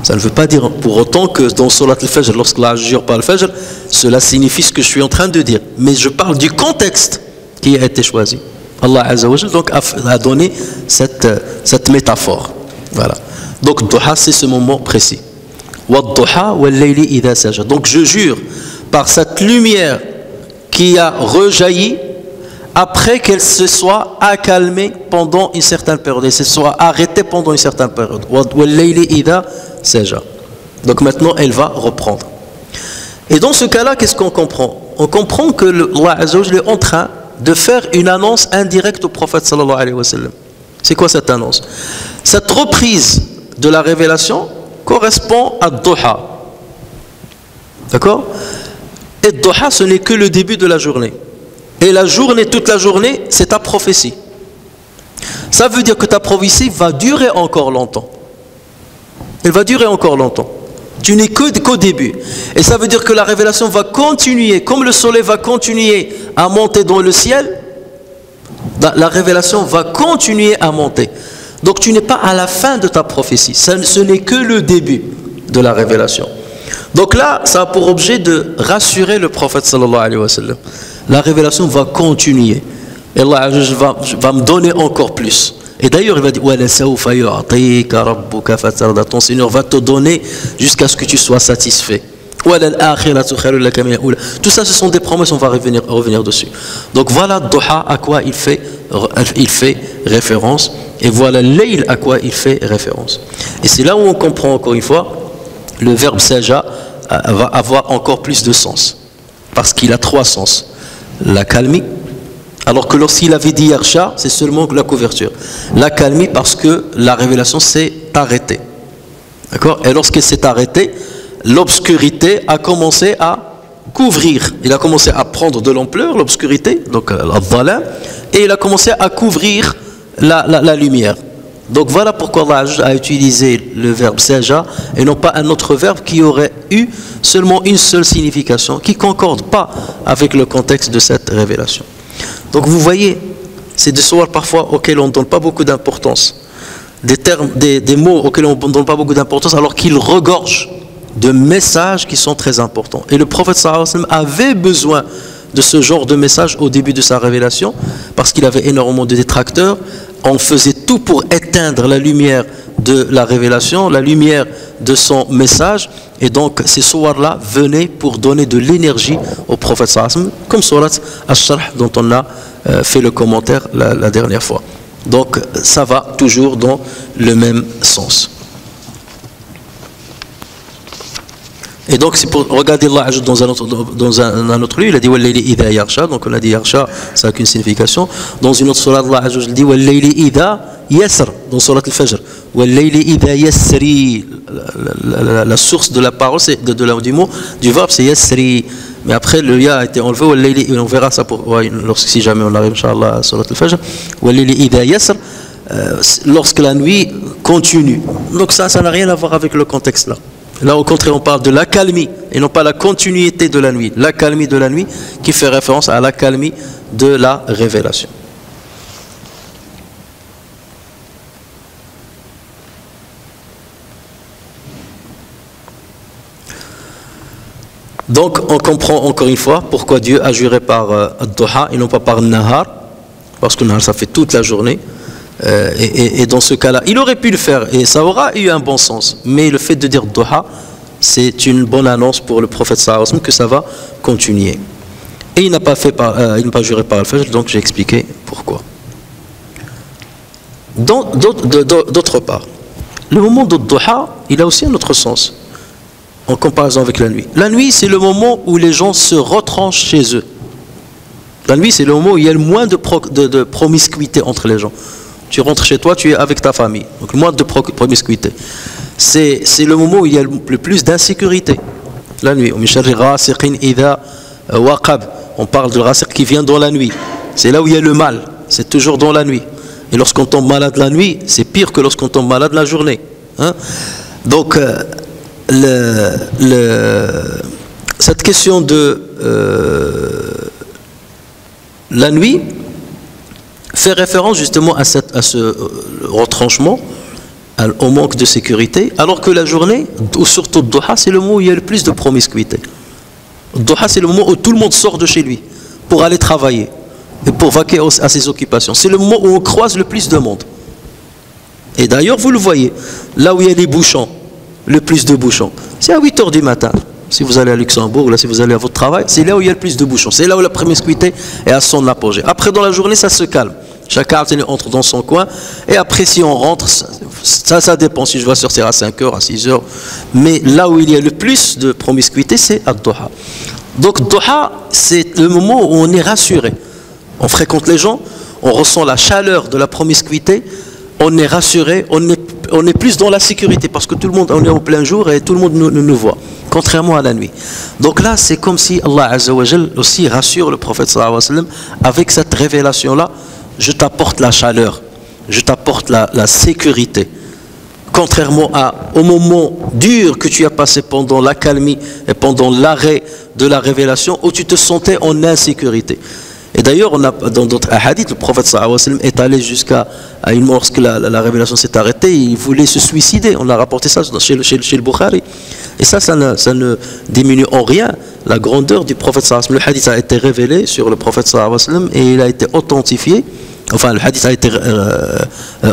Ça ne veut pas dire pour autant que dans Surat al-Fajr, lorsque Allah jure par le Fajr, cela signifie ce que je suis en train de dire. Mais je parle du contexte qui a été choisi. Allah Azza wa Jal donc a donné cette métaphore. Voilà. Donc Duha, c'est ce moment précis. Wad-duha wal-layli idha saja. Donc je jure par cette lumière qui a rejailli après qu'elle se soit accalmée pendant une certaine période, et se soit arrêtée pendant une certaine période. Wal-layli idha saja. Donc maintenant elle va reprendre. Et dans ce cas-là, qu'est-ce qu'on comprend? On comprend que Allah Azza wa Jal est en train de faire une annonce indirecte au prophète sallallahu alayhi wa sallam. C'est quoi cette annonce? Cette reprise de la révélation correspond à Duha. D'accord? Et Duha, ce n'est que le début de la journée. Et la journée, toute la journée, c'est ta prophétie. Ça veut dire que ta prophétie va durer encore longtemps. Elle va durer encore longtemps. Tu n'es qu'au début. Et ça veut dire que la révélation va continuer. Comme le soleil va continuer à monter dans le ciel, la révélation va continuer à monter. Donc tu n'es pas à la fin de ta prophétie. Ce n'est que le début de la révélation. Donc là, ça a pour objet de rassurer le prophète sallallahu alayhi wa sallam. La révélation va continuer. Et Allah va me donner encore plus. Et d'ailleurs, il va dire ton Seigneur va te donner jusqu'à ce que tu sois satisfait. Tout ça, ce sont des promesses, on va revenir dessus. Donc voilà Duha à quoi il fait référence. Et voilà Layl à quoi il fait référence. Et c'est là où on comprend encore une fois, le verbe saja va avoir encore plus de sens. Parce qu'il a 3 sens. La calmie, alors que lorsqu'il avait dit Yarsha, c'est seulement la couverture. La calmie parce que la révélation s'est arrêtée. D'accord? Et lorsqu'elle s'est arrêtée, l'obscurité a commencé à couvrir. Il a commencé à prendre de l'ampleur, l'obscurité, donc al-dhalam, et il a commencé à couvrir la lumière. Donc voilà pourquoi Allah a utilisé le verbe saja et non pas un autre verbe qui aurait eu seulement une seule signification, qui ne concorde pas avec le contexte de cette révélation. Donc vous voyez, c'est des sourates parfois auxquels on ne donne pas beaucoup d'importance, des termes, des mots auxquels on ne donne pas beaucoup d'importance, alors qu'ils regorgent de messages qui sont très importants. Et le prophète sallallahu alayhi wa sallam avait besoin de ce genre de message au début de sa révélation, parce qu'il avait énormément de détracteurs. On faisait tout pour éteindre la lumière de la révélation, la lumière de son message, et donc ces sourates-là venaient pour donner de l'énergie au prophète sallallahu alayhi wa sallam, comme surat Ash-Sharh dont on a fait le commentaire la dernière fois. Donc ça va toujours dans le même sens. Et donc c'est pour regarder Allah ajoute dans un autre lieu, il a dit Wal-layli idha yaghsha, donc on a dit yaghsha, ça n'a qu'une signification. Dans une autre sourate, Allah ajoute, il dit Wal-layli idha yasr, dans sourate al-Fajr. Wal-layli idha yasri, la source de la parole, du mot, du verbe, c'est yasri. Mais après le ya a été enlevé, Wal-layli, on verra ça si jamais on arrive, Inch'Allah, à sourate al-Fajr. Wal-layli idha yasr, lorsque la nuit continue. Donc ça n'a rien à voir avec le contexte là. Là, au contraire, on parle de l'accalmie et non pas la continuité de la nuit. L'accalmie de la nuit qui fait référence à l'accalmie de la révélation. Donc, on comprend encore une fois pourquoi Dieu a juré par Ad-Duha et non pas par Nahar, parce que Nahar, ça fait toute la journée. Et dans ce cas-là, il aurait pu le faire et ça aura eu un bon sens. Mais le fait de dire Duha, c'est une bonne annonce pour le prophète sallallahu alayhi wa sallam que ça va continuer. Et il n'a pas juré par Al-Fajr, donc j'ai expliqué pourquoi. D'autre part, le moment de Duha, il a aussi un autre sens en comparaison avec la nuit. La nuit, c'est le moment où les gens se retranchent chez eux. La nuit, c'est le moment où il y a le moins de promiscuité entre les gens. Tu rentres chez toi, tu es avec ta famille. Donc le moins de promiscuité. C'est le moment où il y a le plus d'insécurité. La nuit. On parle de rasiq qui vient dans la nuit. C'est là où il y a le mal. C'est toujours dans la nuit. Et lorsqu'on tombe malade la nuit, c'est pire que lorsqu'on tombe malade la journée. Hein? Donc, cette question de la nuit fait référence justement à ce retranchement, au manque de sécurité, alors que la journée, ou surtout le Duha, c'est le moment où il y a le plus de promiscuité. Le Duha, c'est le moment où tout le monde sort de chez lui pour aller travailler et pour vaquer à ses occupations. C'est le moment où on croise le plus de monde. Et d'ailleurs, vous le voyez, là où il y a les bouchons, le plus de bouchons, c'est à 8 h du matin. Si vous allez à Luxembourg, là, si vous allez à votre travail, c'est là où il y a le plus de bouchons. C'est là où la promiscuité est à son apogée. Après, dans la journée, ça se calme. Chacun entre dans son coin. Et après, si on rentre, ça dépend si je dois sortir à 5 h, à 6 h. Mais là où il y a le plus de promiscuité, c'est à Duha. Donc, Duha, c'est le moment où on est rassuré. On fréquente les gens, on ressent la chaleur de la promiscuité, on est rassuré, on est plus dans la sécurité parce que tout le monde, on est au plein jour et tout le monde nous voit, contrairement à la nuit. Donc là, c'est comme si Allah Azza wa Jal aussi rassure le prophète sallallahu alayhi wa sallam avec cette révélation-là. Je t'apporte la chaleur, je t'apporte la sécurité. Contrairement au moment dur que tu as passé pendant l'accalmie et pendant l'arrêt de la révélation où tu te sentais en insécurité. Et d'ailleurs, dans d'autres hadiths, le prophète sallallahu alayhi wa sallam est allé jusqu'à lorsque la révélation s'est arrêtée, il voulait se suicider. On a rapporté ça chez le Bukhari. Et ça ne diminue en rien la grandeur du prophète sallallahu alayhi wa sallam. Le hadith a été révélé sur le prophète sallallahu alayhi wa sallam et il a été authentifié. Enfin, le hadith a été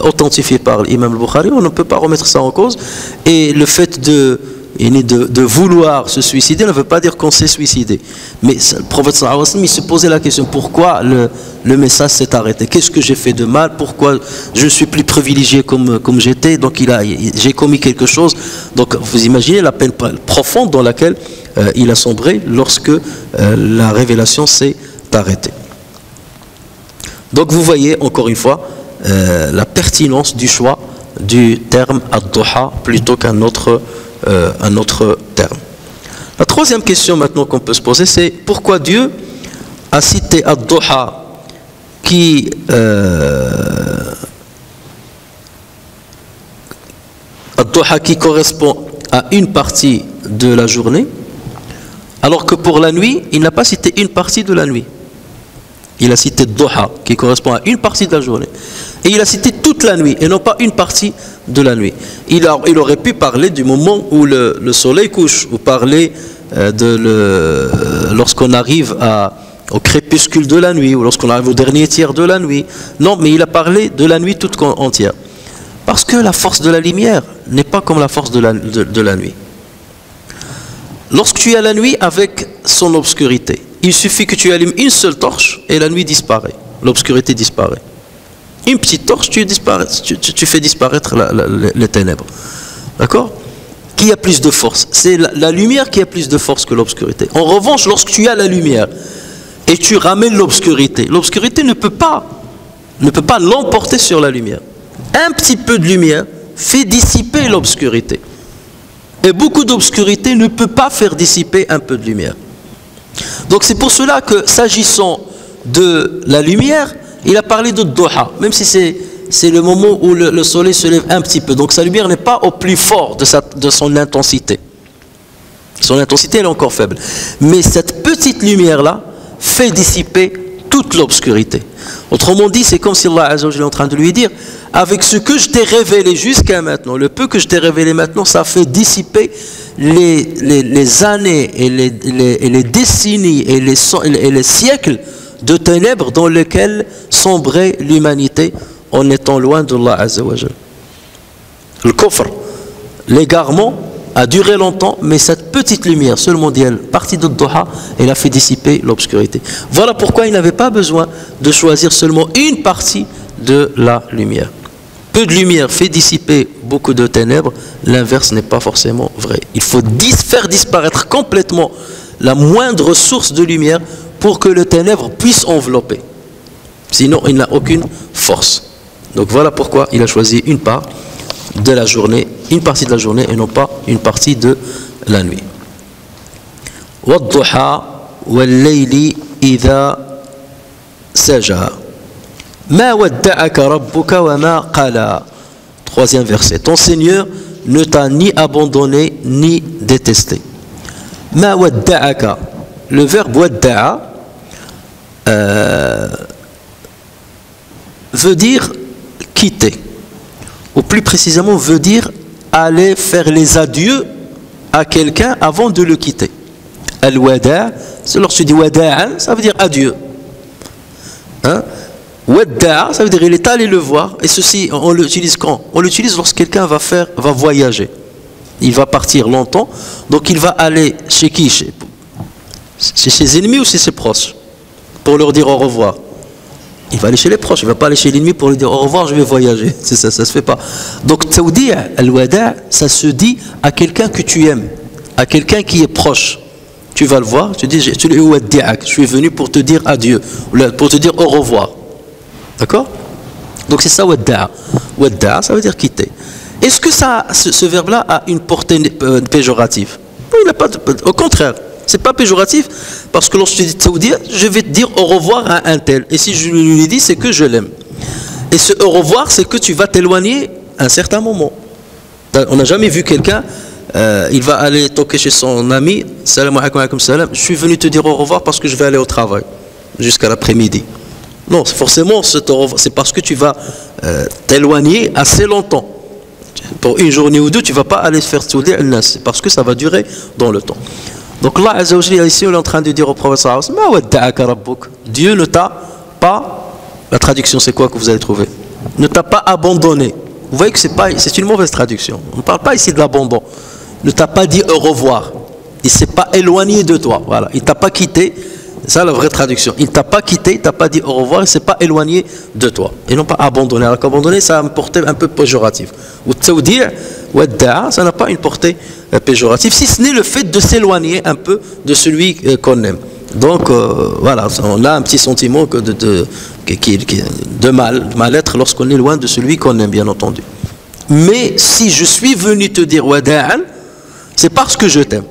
authentifié par l'imam al-Bukhari. On ne peut pas remettre ça en cause. Et le fait de vouloir se suicider ne veut pas dire qu'on s'est suicidé. Mais le prophète sallallahu alayhi wa sallam, il se posait la question, pourquoi le message s'est arrêté? Qu'est-ce que j'ai fait de mal? Pourquoi je ne suis plus privilégié comme j'étais? Donc j'ai commis quelque chose. Donc vous imaginez la peine profonde dans laquelle il a sombré lorsque la révélation s'est arrêtée. Donc vous voyez encore une fois la pertinence du choix du terme ad-Duha plutôt qu'un autre terme. La troisième question maintenant qu'on peut se poser, c'est pourquoi Dieu a cité Ad-Duha qui correspond à une partie de la journée, alors que pour la nuit, il n'a pas cité une partie de la nuit. Il a cité Duha qui correspond à une partie de la journée. Et il a cité toute la nuit et non pas une partie de la nuit. Il aurait pu parler du moment où le soleil couche, ou parler lorsqu'on arrive au crépuscule de la nuit, ou lorsqu'on arrive au dernier tiers de la nuit. Non, mais il a parlé de la nuit toute entière. Parce que la force de la lumière n'est pas comme la force de la nuit. Lorsque tu as la nuit avec son obscurité, il suffit que tu allumes une seule torche et la nuit disparaît, l'obscurité disparaît. Une petite torche, tu fais disparaître les ténèbres. D'accord? Qui a plus de force? C'est la lumière qui a plus de force que l'obscurité. En revanche, lorsque tu as la lumière et tu ramènes l'obscurité, l'obscurité ne peut pas l'emporter sur la lumière. Un petit peu de lumière fait dissiper l'obscurité. Et beaucoup d'obscurité ne peut pas faire dissiper un peu de lumière. Donc c'est pour cela que, s'agissant de la lumière, il a parlé de Duha, même si c'est le moment où le soleil se lève un petit peu. Donc sa lumière n'est pas au plus fort de son intensité. Son intensité elle est encore faible. Mais cette petite lumière-là fait dissiper toute l'obscurité. Autrement dit, c'est comme si Allah Azza wa Jalla est en train de lui dire, avec ce que je t'ai révélé jusqu'à maintenant, le peu que je t'ai révélé maintenant, ça fait dissiper les années et les décennies et les siècles de ténèbres dans lesquels sombrait l'humanité en étant loin d'Allah Azza wa Jalla. Le kufr, l'égarement a duré longtemps, mais cette petite lumière seulement d'elle, partie de Duha, elle a fait dissiper l'obscurité. Voilà pourquoi il n'avait pas besoin de choisir seulement une partie de la lumière. Peu de lumière fait dissiper beaucoup de ténèbres, l'inverse n'est pas forcément vrai. Il faut faire disparaître complètement la moindre source de lumière pour que le ténèbre puisse envelopper. Sinon, il n'a aucune force. Donc voilà pourquoi il a choisi une part de la journée, une partie de la journée et non pas une partie de la nuit. وَالضُّحَى وَاللَّيْلِ إِذَا سَجَى مَا وَدَّعَكَ رَبُّكَ وَمَا قَلَى. Troisième verset. Ton Seigneur ne t'a ni abandonné ni détesté. مَا وَدَّعَكَ. Le verbe وَدَّعَ veut dire quitter, ou plus précisément veut dire aller faire les adieux à quelqu'un avant de le quitter. Al-wada', c'est lorsque tu dis wada'an, ça veut dire adieu. Hein? Wada'a, ça veut dire il est allé le voir, et ceci on l'utilise quand? On l'utilise lorsque quelqu'un va voyager. Il va partir longtemps, donc il va aller chez qui? Chez ses ennemis ou chez ses proches, pour leur dire au revoir. Il va aller chez les proches, il ne va pas aller chez l'ennemi pour lui dire au revoir, je vais voyager. C'est ça, ça se fait pas. Donc, Tawdi' al-wada', ça se dit à quelqu'un que tu aimes, à quelqu'un qui est proche. Tu vas le voir, tu dis, je suis venu pour te dire adieu, pour te dire au revoir. D'accord? Donc, c'est ça, wada'a. Wada'a, ça veut dire quitter. Est-ce que ce verbe-là a une portée péjorative? Non, il n'a pas. Au contraire. C'est pas péjoratif, parce que lorsque tu dis Tawdi', je vais te dire au revoir à un tel. Et si je lui dis, c'est que je l'aime. Et ce au revoir, c'est que tu vas t'éloigner à un certain moment. On n'a jamais vu quelqu'un, il va aller toquer chez son ami, salam alaykum salam, je suis venu te dire au revoir parce que je vais aller au travail, jusqu'à l'après-midi. Non, forcément, c'est parce que tu vas t'éloigner assez longtemps. Pour une journée ou deux, tu ne vas pas aller faire Tawdi' al-nas, c'est parce que ça va durer dans le temps. Donc Allah Azza wa Jalla ici on est en train de dire au prophète sallallahu alayhi wa sallam, ma wadda'aka rabbuk. Dieu ne t'a pas, la traduction c'est quoi que vous allez trouver? Ne t'a pas abandonné. Vous voyez que c'est une mauvaise traduction. On ne parle pas ici de l'abandon. Ne t'a pas dit au revoir. Il ne s'est pas éloigné de toi. Voilà. Il ne t'a pas quitté. C'est ça la vraie traduction. Il ne t'a pas quitté, il ne t'a pas dit au revoir, il ne s'est pas éloigné de toi. Et non pas abandonné. Alors qu'abandonner, ça a une portée un peu péjorative. Ou Tawdi' Wadda'a, ça n'a pas une portée péjorative, si ce n'est le fait de s'éloigner un peu de celui qu'on aime. Donc voilà, on a un petit sentiment de mal-être lorsqu'on est loin de celui qu'on aime, bien entendu. Mais si je suis venu te dire Wada'an, C'est parce que je t'aime.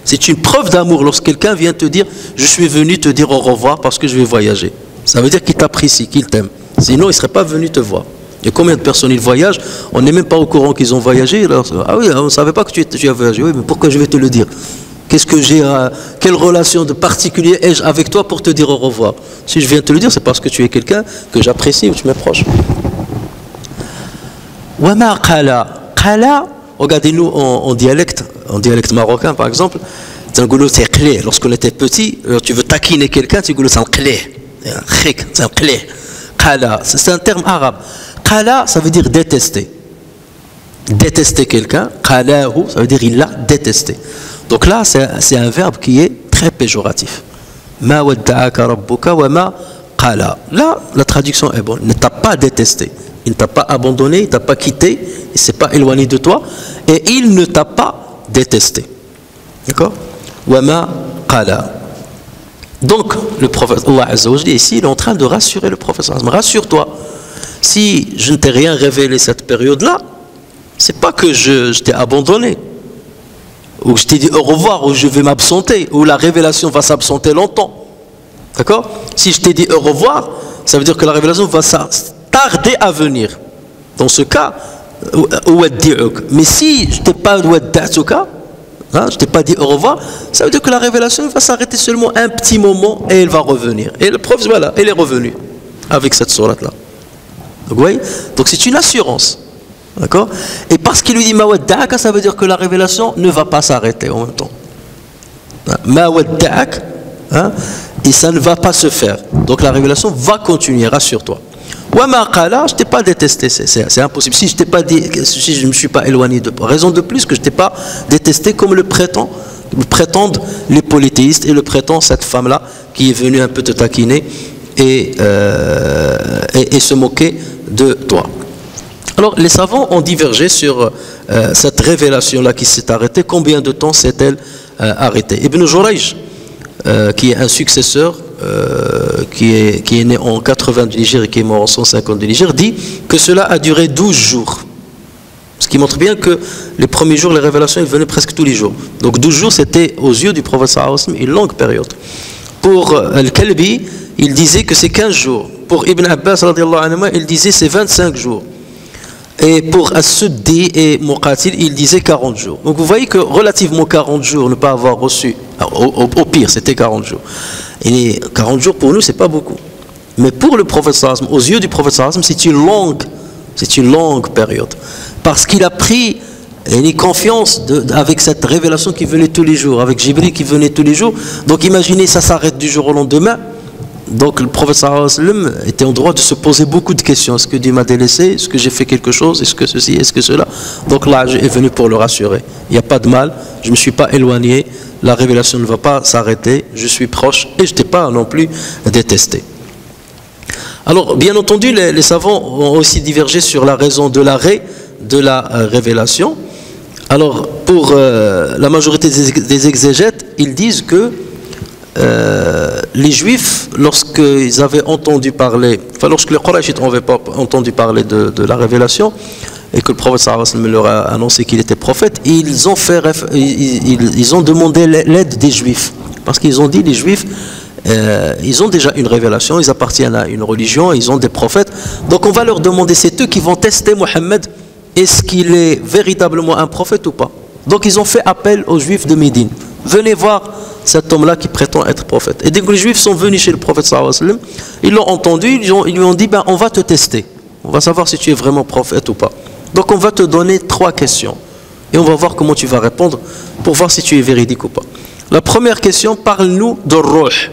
C'est une preuve d'amour lorsque quelqu'un vient te dire je suis venu te dire au revoir parce que je vais voyager. Ça veut dire qu'il t'apprécie, qu'il t'aime. Sinon, il ne serait pas venu te voir. Et combien de personnes ils voyagent, on n'est même pas au courant qu'ils ont voyagé. Alors, ah oui, on ne savait pas que tu as voyagé. Oui, mais pourquoi je vais te le dire? Qu'est-ce que j'ai, quelle relation de particulier ai-je avec toi pour te dire au revoir? Si je viens te le dire, c'est parce que tu es quelqu'un que j'apprécie ou tu m'approches. Wama qala. Qala, regardez-nous en dialecte marocain par exemple. C'est clé. Lorsqu'on était petit, tu veux taquiner quelqu'un, tu dis c'est clé. C'est clé. Qala, c'est un terme arabe. Qala, ça veut dire détester. Détester quelqu'un. Qalahu, ça veut dire il l'a détesté. Donc là, c'est un verbe qui est très péjoratif. Ma wadda'aka rabbuka wa ma qala. Là, la traduction est bonne. Il ne t'a pas détesté. Il ne t'a pas abandonné, il ne t'a pas quitté, il ne s'est pas éloigné de toi, et il ne t'a pas détesté. D'accord? Wa ma qala. Donc, le prophète, Allah Azza wa Jalla, ici, il est en train de rassurer le prophète. Rassure-toi. Si je ne t'ai rien révélé cette période-là, c'est pas que je t'ai abandonné, ou que je t'ai dit au revoir, ou je vais m'absenter, ou la révélation va s'absenter longtemps. D'accord? Si je t'ai dit au revoir, ça veut dire que la révélation va tarder à venir. Dans ce cas, mais si je t'ai pas je t'ai pas dit au revoir, ça veut dire que la révélation va s'arrêter seulement un petit moment et elle va revenir. Et le prophète, voilà, elle est revenue avec cette sourate-là. Donc, vous voyez? Donc c'est une assurance. D'accord? Et parce qu'il lui dit Mawadda'aka, ça veut dire que la révélation ne va pas s'arrêter en même temps. Mawadda'ak, et ça ne va pas se faire. Donc la révélation va continuer, rassure-toi. Wa ma qala, je ne t'ai pas détesté, c'est impossible. Si je t'ai pas dit, si je ne me suis pas éloigné de toi, raison de plus que je ne t'ai pas détesté comme le prétendent les polythéistes et le prétend cette femme-là qui est venue un peu te taquiner et se moquer de toi. Alors, les savants ont divergé sur cette révélation-là qui s'est arrêtée. Combien de temps s'est-elle arrêtée? Ibn Jurayj, qui est un successeur, qui est né en 80 du Niger et qui est mort en 150 du Niger, dit que cela a duré 12 jours. Ce qui montre bien que les premiers jours, les révélations, ils venaient presque tous les jours. Donc 12 jours, c'était aux yeux du prophète sallallahu alayhi wa sallam une longue période. Pour Al-Kalbi, il disait que c'est 15 jours. Pour Ibn Abbas, il disait c'est 25 jours. Et pour As-Suddi et Muqatil, il disait 40 jours. Donc vous voyez que relativement 40 jours, ne pas avoir reçu, au pire c'était 40 jours. Et 40 jours pour nous, c'est pas beaucoup. Mais pour le prophète sallallahu alayhi wa sallam, aux yeux du prophète sallallahu alayhi wa sallam, c'est une longue période. Parce qu'il a pris confiance avec cette révélation qui venait tous les jours, avec Jibril qui venait tous les jours. Donc imaginez, ça s'arrête du jour au lendemain. Donc le prophète sallallahu alayhi wa sallam était en droit de se poser beaucoup de questions. Est-ce que Dieu m'a délaissé? Est-ce que j'ai fait quelque chose? Est-ce que ceci? Est-ce que cela? Donc là, est venu pour le rassurer. Il n'y a pas de mal, je ne me suis pas éloigné, la révélation ne va pas s'arrêter, je suis proche et je ne t'ai pas non plus détesté. Alors, bien entendu, les savants ont aussi divergé sur la raison de l'arrêt de la révélation. Alors, pour la majorité des exégètes, ils disent que les Juifs, lorsqu'ils avaient entendu parler, enfin lorsque les Qurayshites n'avaient pas entendu parler de la révélation et que le prophète sallallahu alayhi wa sallam leur a annoncé qu'il était prophète, ils ont demandé l'aide des Juifs parce qu'ils ont dit les Juifs ils ont déjà une révélation, ils appartiennent à une religion, ils ont des prophètes, donc on va leur demander, c'est eux qui vont tester Mohammed, est-ce qu'il est véritablement un prophète ou pas? Donc ils ont fait appel aux Juifs de Médine, venez voir cet homme-là qui prétend être prophète. Et dès que les Juifs sont venus chez le prophète sallallahu alayhi wa sallam, ils l'ont entendu, ils lui ont dit, ben, on va te tester, on va savoir si tu es vraiment prophète ou pas. Donc on va te donner 3 questions et on va voir comment tu vas répondre pour voir si tu es véridique ou pas. La première question, parle-nous de Ruh.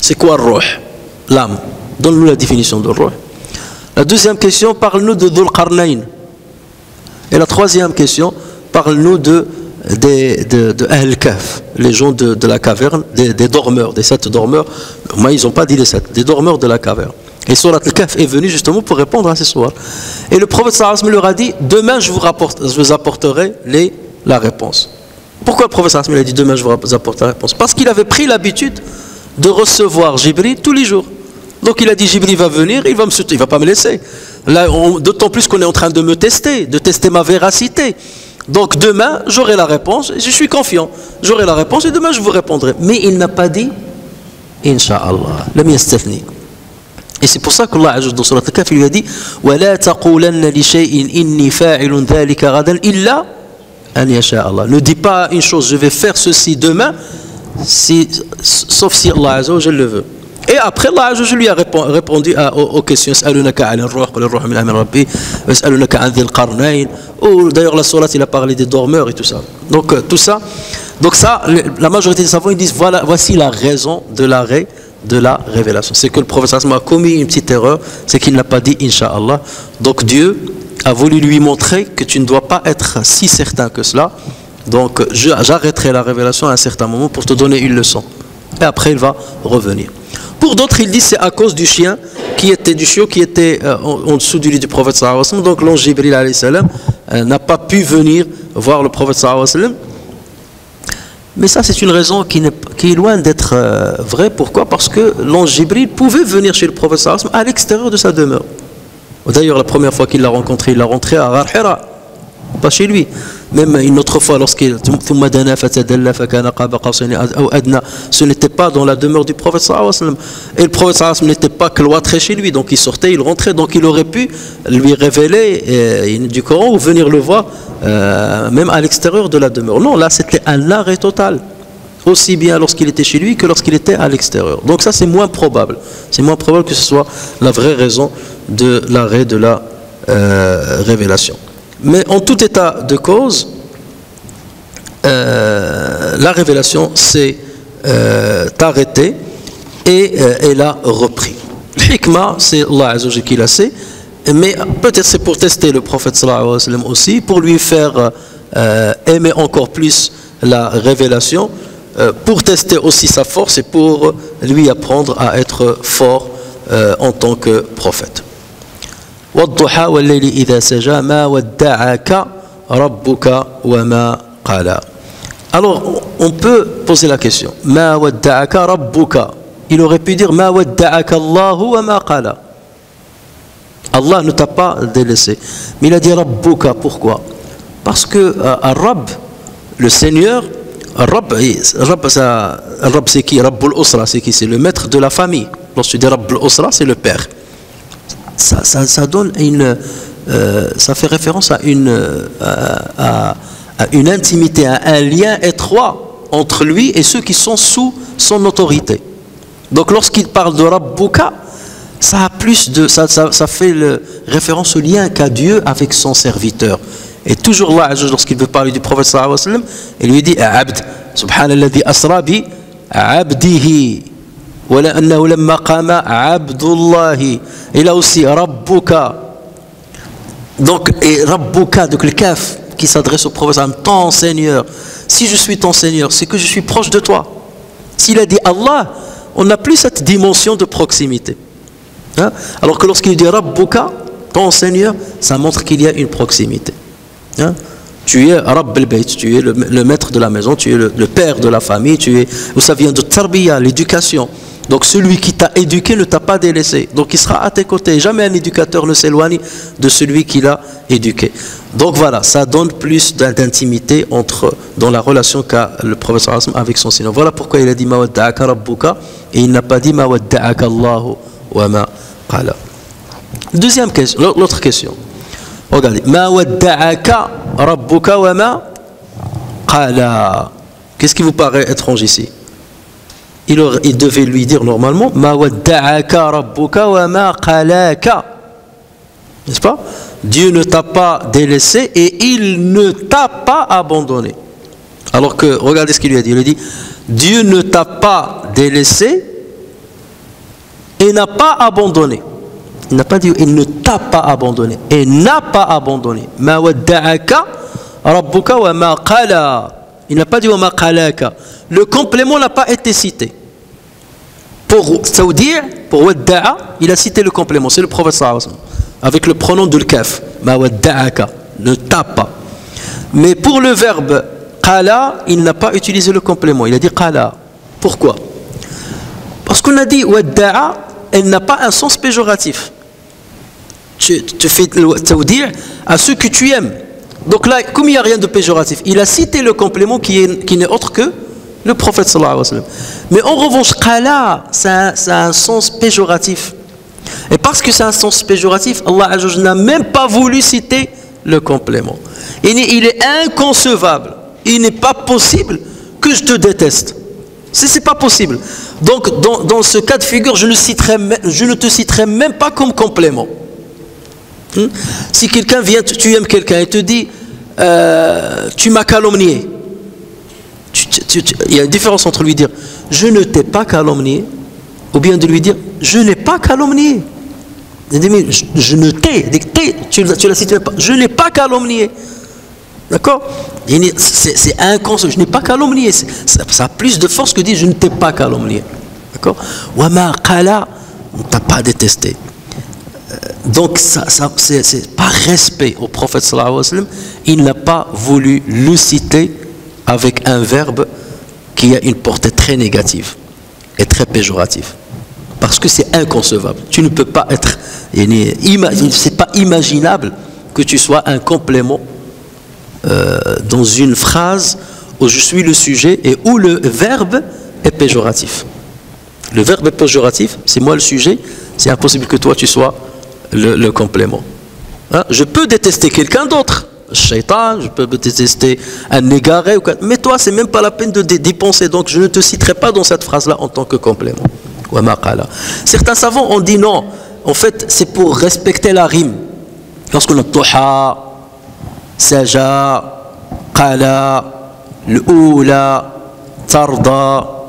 C'est quoi Ruh? L'âme. Donne-nous la définition de Ruh. La deuxième question, parle-nous de Dhul Qarnayn. Et la troisième question, parle-nous de Ahl Kahf, les gens de la caverne, des dormeurs, des 7 dormeurs. Moi, ils n'ont pas dit les 7, des dormeurs de la caverne. Et Surat Al-Kahf est venu justement pour répondre à ces sourates. Et le prophète sallallahu alayhi wa sallam leur a dit, demain je vous apporterai la réponse. Pourquoi le prophète sallallahu alayhi wa sallam a dit, demain je vous apporterai la réponse? Parce qu'il avait pris l'habitude de recevoir Jibril tous les jours. Donc il a dit, Jibril va venir, il va pas me laisser. D'autant plus qu'on est en train de me tester, de tester ma véracité. Donc demain, j'aurai la réponse, et je suis confiant. J'aurai la réponse et demain, je vous répondrai. Mais il n'a pas dit Inch'Allah. Lam yastathni. Et c'est pour ça qu'Allah dans Surat Al-Kahf lui a dit وَلَا تَقُولَنَّ لِشَيْءٍ إِنِّي فَاعِلٌ ذَلِكَ غَدًا إِلَّا أَنْ يَشَاءَ اللَّهُ. Ne dis pas une chose, je vais faire ceci demain, sauf si Allah Azza wa Jalla le veut. Et après, Allah Azza wa Jalla lui a répondu aux questions. يَسْأَلُونَكَ عَنِ الرُّوحِ قُلِ الرُّوحُ مِنْ أَمْرِ رَبِّي وَيَسْأَلُونَكَ عَنْ ذِي الْقَرْنَيْنِ. D'ailleurs, la sourate, il a parlé des dormeurs et tout ça. Donc, tout ça. Donc, ça, la majorité des savants, ils disent voici la raison de l'arrêt de la révélation. C'est que le prophète a commis une petite erreur, c'est qu'il n'a pas dit Inch'Allah. Donc, Dieu a voulu lui montrer que tu ne dois pas être si certain que cela. Donc, j'arrêterai la révélation à un certain moment pour te donner une leçon. Et après, il va revenir. Pour d'autres, ils disent c'est à cause du chien qui était en dessous du lit du prophète sallallahu alayhi wa sallam. Donc l'ange Jibril alayhi salam n'a pas pu venir voir le prophète sallallahu alayhi wa sallam. Mais ça, c'est une raison qui est loin d'être vraie. Pourquoi? Parce que l'ange Jibril pouvait venir chez le prophète sallallahu alayhi wa sallam à l'extérieur de sa demeure. D'ailleurs, la première fois qu'il l'a rencontré, il l'a rentré à Ghar Hira, pas chez lui. Même une autre fois, lorsqu'il ce n'était pas dans la demeure du prophète sallallahu alayhi wa sallam. Et le prophète sallallahu alayhi wa sallam n'était pas cloîtré chez lui, donc il sortait, il rentrait, donc il aurait pu lui révéler du Coran ou venir le voir même à l'extérieur de la demeure. Non, là c'était un arrêt total, aussi bien lorsqu'il était chez lui que lorsqu'il était à l'extérieur. Donc ça c'est moins probable. C'est moins probable que ce soit la vraie raison de l'arrêt de la révélation. Mais en tout état de cause, la révélation s'est arrêtée et elle a repris. Le hikmah, c'est Allah Azza wa Jalla qui l'a sait, mais peut-être c'est pour tester le prophète sallallahu alayhi wa sallam aussi, pour lui faire aimer encore plus la révélation, pour tester aussi sa force et pour lui apprendre à être fort en tant que prophète. والضحى والليل إذا سجى ما ودعك ربك وما قلى. Alors on peut poser la question ما ودعك ربك. Il aurait pu dire ما ودعك الله وما قلى. Allah ne t'a pas délaissé, mais il a dit ربك. Pourquoi? Parce que Rabb, le Seigneur, Rabb c'est qui? Rabb al-Usra, c'est qui? C'est le maître de la famille. Lorsque tu dis Rabb al-Usra, c'est le père. Ça donne ça fait référence à une intimité, à un lien étroit entre lui et ceux qui sont sous son autorité. Donc lorsqu'il parle de Rabbuka, ça fait référence au lien qu'a Dieu avec son serviteur. Et toujours là, lorsqu'il veut parler du prophète sallallahu alayhi wa sallam, il lui dit Abd, subhanalladhi asra bi abdihi. وَلَأَنَّهُ لَمَّا قَامَ عَبْدُ اللَّهِ. Et là aussi, Rabbuka. Donc, et Rabbuka, donc le kaf, qui s'adresse au prophète, ton Seigneur. Si je suis ton Seigneur, c'est que je suis proche de toi. S'il a dit Allah, on n'a plus cette dimension de proximité. Hein? Alors que lorsqu'il dit Rabbuka, ton Seigneur, ça montre qu'il y a une proximité. Hein? Tu es Rabb al-Bayt, tu es le maître de la maison, tu es le père de la famille, où ça vient de Tarbiya, l'éducation. Donc celui qui t'a éduqué ne t'a pas délaissé. Donc il sera à tes côtés. Jamais un éducateur ne s'éloigne de celui qui l'a éduqué. Donc voilà, ça donne plus d'intimité dans la relation qu'a le prophète avec son Seigneur. Voilà pourquoi il a dit Ma wadda'aka rabbuka et il n'a pas dit Ma wadda'aka Allahu wa ma qala. Deuxième question, l'autre question. Regardez, Ma wadda'aka rabbuka wa ma qala. Qu'est-ce qui vous paraît étrange ici? Il devait lui dire normalement Ma wadda'aka rabbuka wa ma qalaka. N'est-ce pas? Dieu ne t'a pas délaissé et il ne t'a pas abandonné. Alors que, regardez ce qu'il lui a dit. Il a dit Dieu ne t'a pas délaissé et n'a pas abandonné. Il n'a pas dit il ne t'a pas abandonné et n'a pas abandonné. Ma wadda'aka rabbuka wa ma qala. Il n'a pas dit wa ma qalaka. Le complément n'a pas été cité. Pour Saoudir, pour Wadda'a, il a cité le complément, c'est le prophète sallallahu alayhi wa sallam, avec le pronom de l'kaf, ma wadda'aka, ne t'a pas. Mais pour le verbe qala, il n'a pas utilisé le complément, il a dit qala. Pourquoi? Parce qu'on a dit Wadda'a, elle n'a pas un sens péjoratif. Tu fais Saoudir à ceux que tu aimes. Donc là, comme il n'y a rien de péjoratif, il a cité le complément qui n'est autre que le prophète sallallahu alayhi wa sallam. Mais en revanche, qala, ça a un sens péjoratif. Et parce que c'est un sens péjoratif, Allah Azza wa Jalla n'a même pas voulu citer le complément. Il est inconcevable, il n'est pas possible que je te déteste. C'est pas possible. Donc dans ce cas de figure, je ne te citerai même pas comme complément. Si quelqu'un vient, tu aimes quelqu'un et te dit tu m'as calomnié, il y a une différence entre lui dire je ne t'ai pas calomnié ou bien de lui dire je n'ai pas calomnié. Je ne t'ai, tu la cites pas, je n'ai pas calomnié. D'accord? C'est inconscient, je n'ai pas calomnié. Ça a plus de force que dire je ne t'ai pas calomnié. D'accord? Wama qala, on ne t'a pas détesté. Donc c'est par respect au prophète sallallahu alayhi wa sallam, il n'a pas voulu le citer avec un verbe qui a une portée très négative et très péjorative. Parce que c'est inconcevable. Tu ne peux pas être... C'est pas imaginable que tu sois un complément dans une phrase où je suis le sujet et où le verbe est péjoratif. Le verbe est péjoratif, c'est moi le sujet, c'est impossible que toi tu sois le complément. Hein? Je peux détester quelqu'un d'autre, shaitan, je peux détester un égaré, mais toi c'est même pas la peine d'y penser, donc je ne te citerai pas dans cette phrase-là en tant que complément. Certains savants ont dit non, en fait c'est pour respecter la rime. Lorsqu'on a Tuha, Saja, Qala, L'Oula, Tarda,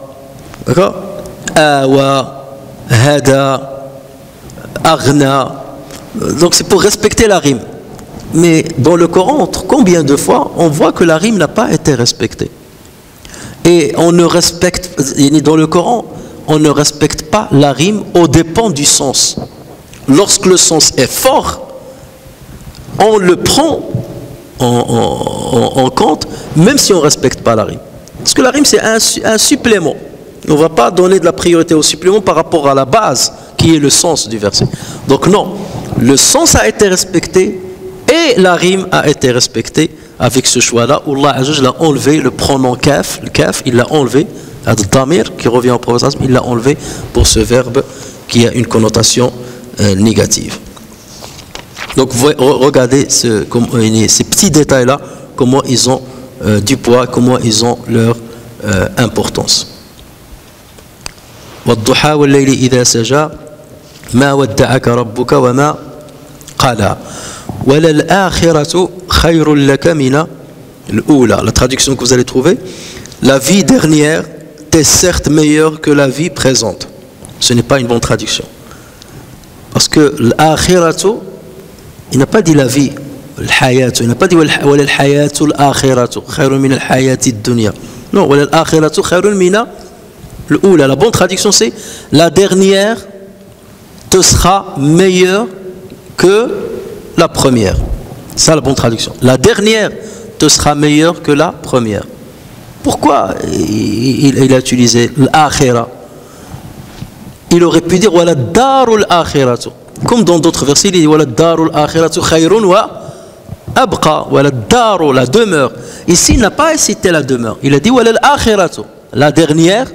Awa, Hada, Aghna. Donc c'est pour respecter la rime. Mais dans le Coran, combien de fois on voit que la rime n'a pas été respectée? Et on ne respecte, dans le Coran, on ne respecte pas la rime au dépend du sens. Lorsque le sens est fort, on le prend en compte, même si on ne respecte pas la rime. Parce que la rime, c'est un supplément. On ne va pas donner de la priorité au supplément par rapport à la base, qui est le sens du verset. Donc non, le sens a été respecté et la rime a été respectée avec ce choix-là, où Allah a enlevé le pronom kaf, le kaf, il l'a enlevé, Ad-Damir, qui revient au prophète, il l'a enlevé pour ce verbe qui a une connotation négative. Donc regardez ces petits détails-là, comment ils ont du poids, comment ils ont leur importance. وَالضُّحَى وَاللَّيْلِ إِذَا سَجَى مَا وَدَّعَكَ رَبُّكَ وَمَا قَلَى وَلَلْآخِرَةُ خَيْرٌ لَكَ مِنَ الْأُولَى. La traduction que vous allez trouver, la vie dernière t'est certes meilleure que la vie présente. Ce n'est pas une bonne traduction. Parce que l'akhiratu, il n'a pas dit la vie, il n'a pas dit wal hayatu al-akhiratu khayrun min al-hayati ad-dunya. Non, wal akhiratu khayrun min al-ula. La bonne traduction c'est la dernière te sera meilleure que la première. Ça la bonne traduction. La dernière te sera meilleure que la première. Pourquoi il a utilisé l'akhira? Il aurait pu dire wala darul akhiratu. Comme dans d'autres versets, il dit wala darul akhiratu khayrun wa abqa, wala daru, la demeure. Ici, il n'a pas cité la demeure. Il a dit wala akhiratu, la dernière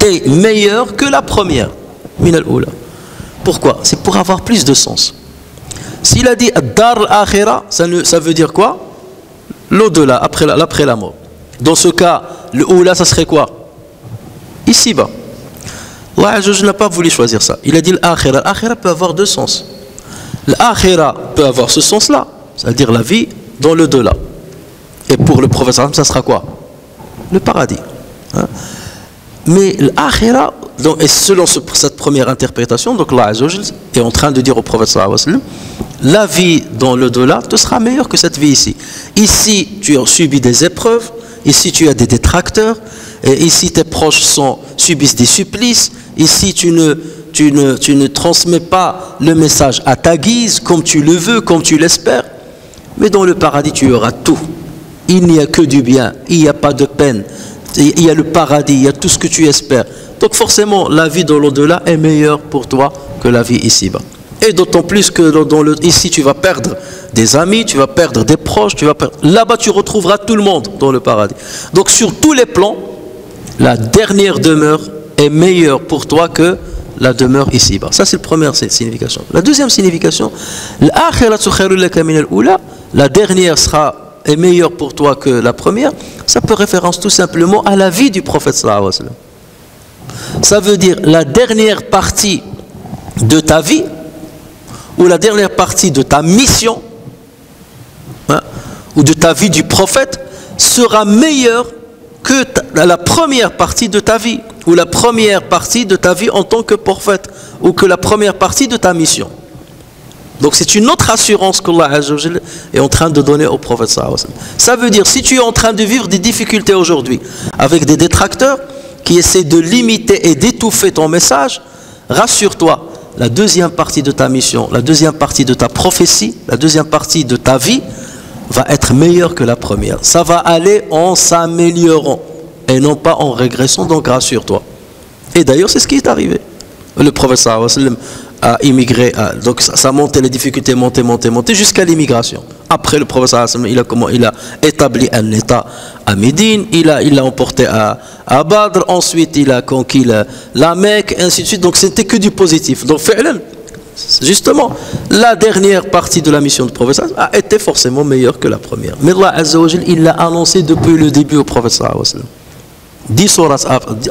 est meilleure que la première. Min al-ula. Pourquoi? C'est pour avoir plus de sens. S'il a dit dar al-akhira, ça veut dire quoi? L'au-delà, après la mort. Dans ce cas, le oula, ça serait quoi? Ici-bas. Allah n'a pas voulu choisir ça. Il a dit l'akhira. L'akhira peut avoir deux sens. L'akhira peut avoir ce sens-là, c'est-à-dire la vie dans le delà. Et pour le prophète, ça sera quoi? Le paradis. Hein? Mais l'akhira, et selon cette première interprétation, donc Allah est en train de dire au prophète sallallahu alayhi wa sallam, la vie dans le delà te sera meilleure que cette vie ici. Ici, tu as subi des épreuves. Ici, tu as des détracteurs. Et ici, tes proches subissent des supplices. Ici, tu ne transmets pas le message à ta guise, comme tu le veux, comme tu l'espères. Mais dans le paradis, tu auras tout. Il n'y a que du bien. Il n'y a pas de peine. Il y a le paradis. Il y a tout ce que tu espères. Donc forcément, la vie dans l'au-delà est meilleure pour toi que la vie ici-bas. Et d'autant plus que ici, tu vas perdre des amis, tu vas perdre des proches, tu vas perdre... Là-bas, tu retrouveras tout le monde dans le paradis. Donc, sur tous les plans, la dernière demeure est meilleure pour toi que la demeure ici-bas. Ça, c'est la première signification. La deuxième signification, la dernière est meilleure pour toi que la première. Ça peut référence tout simplement à la vie du prophète sallallahu alayhi wa sallam. Ça veut dire la dernière partie de ta vie ou la dernière partie de ta mission, hein, ou de ta vie du prophète sera meilleure que la première partie de ta vie ou la première partie de ta vie en tant que prophète ou que la première partie de ta mission. Donc c'est une autre assurance qu'Allah Azza wa Jalla est en train de donner au prophète sallallahu alayhi wa sallam. Ça veut dire, si tu es en train de vivre des difficultés aujourd'hui avec des détracteurs qui essaient de limiter et d'étouffer ton message, rassure-toi, la deuxième partie de ta mission, la deuxième partie de ta prophétie, la deuxième partie de ta vie va être meilleure que la première. Ça va aller en s'améliorant et non pas en régressant, donc rassure-toi. Et d'ailleurs, c'est ce qui est arrivé. Le prophète sallallahu alayhi wa sallam a immigré, donc ça montait, les difficultés montaient jusqu'à l'immigration. Après, le prophète sallallahu alayhi wa sallam, il a établi un état à Médine, il l'a emporté à Badr, ensuite il a conquis la Mecque, et ainsi de suite. Donc c'était que du positif. Donc justement, la dernière partie de la mission du prophète a été forcément meilleure que la première. Mais Allah Azza wa Jalla, il l'a annoncé depuis le début au prophète sallallahu alayhi wa sallam.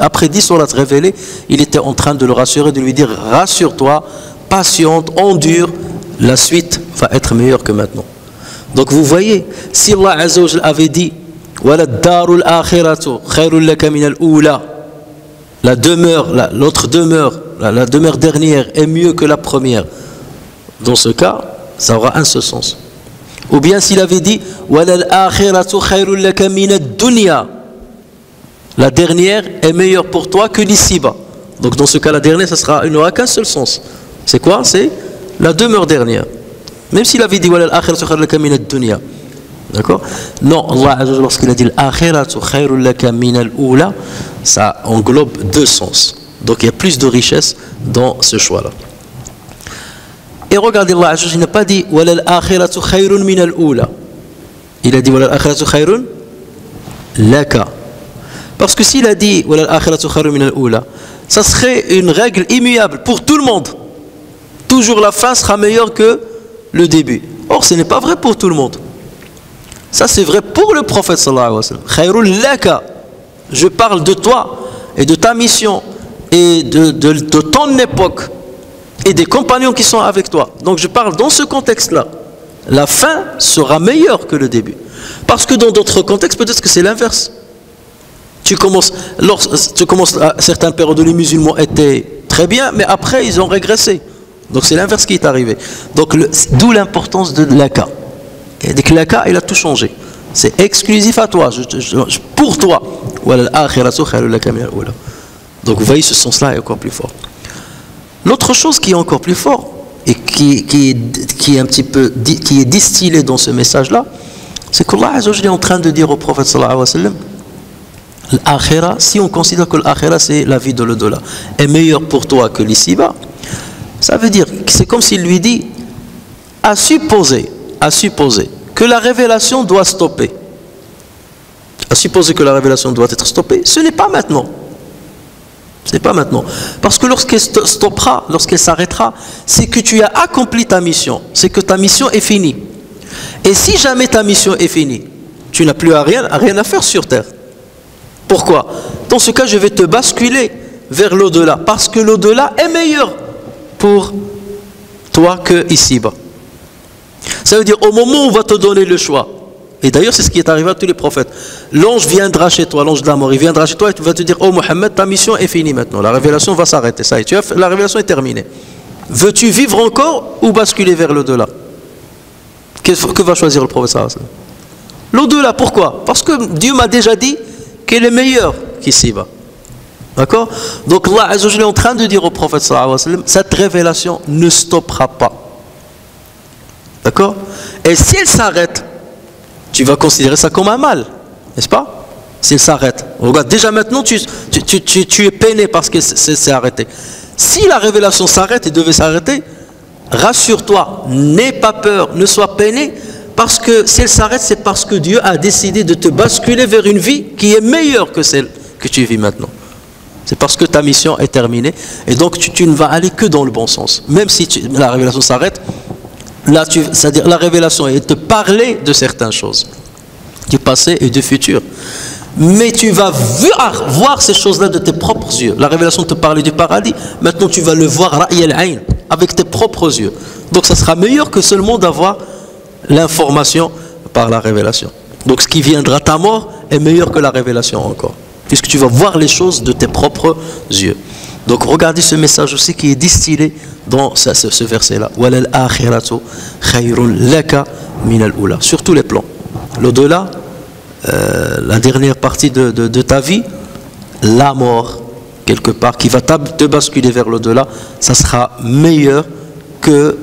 Après 10 sourates révélées, il était en train de le rassurer, de lui dire: rassure-toi, patiente, endure, la suite va être meilleure que maintenant. Donc vous voyez, si Allah Azza wa Jalla avait dit la demeure, l'autre demeure, la demeure dernière est mieux que la première, dans ce cas, ça aura un seul sens. Ou bien s'il avait dit la dernière est meilleure pour toi que l'ici-bas. Donc dans ce cas, la dernière, il n'aura qu'un seul sens. C'est quoi? C'est la demeure dernière. Même s'il avait dit d'accord? Non, Allah, lorsqu'il a dit ça englobe deux sens. Donc il y a plus de richesse dans ce choix-là. Et regardez, Allah, il n'a pas dit il a dit laka. Parce que s'il a dit ça serait une règle immuable pour tout le monde. Toujours la fin sera meilleure que le début. Or, ce n'est pas vrai pour tout le monde. Ça, c'est vrai pour le prophète sallallahu alayhi wa sallam. Khayrul laka. Je parle de toi et de ta mission et de ton époque et des compagnons qui sont avec toi. Donc, je parle dans ce contexte-là. La fin sera meilleure que le début. Parce que dans d'autres contextes, peut-être que c'est l'inverse. Tu commences, certaines périodes où les musulmans étaient très bien, mais après ils ont régressé. Donc c'est l'inverse qui est arrivé. Donc d'où l'importance de l'aka. Et dès que l'aka, il a tout changé. C'est exclusif à toi, pour toi. Donc vous voyez, ce sens-là est encore plus fort. L'autre chose qui est encore plus fort et qui est un petit peu, qui est distillé dans ce message-là, c'est qu'Allah est en train de dire au prophète sallallahu alayhi wa sallam, l'akhira, si on considère que l'akhira c'est la vie de l'au-delà, est meilleure pour toi que l'ici-bas, ça veut dire que c'est comme s'il lui dit à supposer que la révélation doit stopper. À supposer que la révélation doit être stoppée, ce n'est pas maintenant. Ce n'est pas maintenant. Parce que lorsqu'elle stoppera, lorsqu'elle s'arrêtera, c'est que tu as accompli ta mission, c'est que ta mission est finie. Et si jamais ta mission est finie, tu n'as plus rien à faire sur terre. Pourquoi? Dans ce cas, je vais te basculer vers l'au-delà, parce que l'au-delà est meilleur pour toi que ici-bas. Ça veut dire, au moment où on va te donner le choix, et d'ailleurs c'est ce qui est arrivé à tous les prophètes, l'ange viendra chez toi, l'ange de la mort, il viendra chez toi et va te dire: oh Mohammed, ta mission est finie maintenant, la révélation va s'arrêter, ça y est, la révélation est terminée. Veux-tu vivre encore ou basculer vers l'au-delà? Que va choisir le prophète sallallahu alayhi wa sallam? L'au-delà, pourquoi? Parce que Dieu m'a déjà dit qu'elle est meilleure qu'ici-bas. D'accord? Donc Allah Azza wa Jalla est en train de dire au prophète sallallahu alayhi wa sallam, cette révélation ne stoppera pas. D'accord? Et si elle s'arrête, tu vas considérer ça comme un mal, n'est-ce pas? Si elle s'arrête. Regarde, déjà maintenant tu es peiné parce que c'est arrêté. Si la révélation s'arrête et devait s'arrêter, rassure-toi, n'aie pas peur, ne sois peiné, parce que si elle s'arrête, c'est parce que Dieu a décidé de te basculer vers une vie qui est meilleure que celle que tu vis maintenant. C'est parce que ta mission est terminée, et donc tu ne vas aller que dans le bon sens. Même si la révélation s'arrête, là, c'est-à-dire la révélation est de parler de certaines choses, du passé et du futur. Mais tu vas voir ces choses-là de tes propres yeux. La révélation te parlait du paradis, maintenant tu vas le voir ra'y al-ayn, avec tes propres yeux. Donc ça sera meilleur que seulement d'avoir l'information par la révélation. Donc ce qui viendra à ta mort est meilleur que la révélation encore, puisque tu vas voir les choses de tes propres yeux. Donc regardez ce message aussi qui est distillé dans ce verset-là. Walal akhiratu khayrun laka min al-ula. Sur tous les plans. L'au-delà, la dernière partie de ta vie, la mort, quelque part, qui va te basculer vers l'au-delà, ça sera meilleur que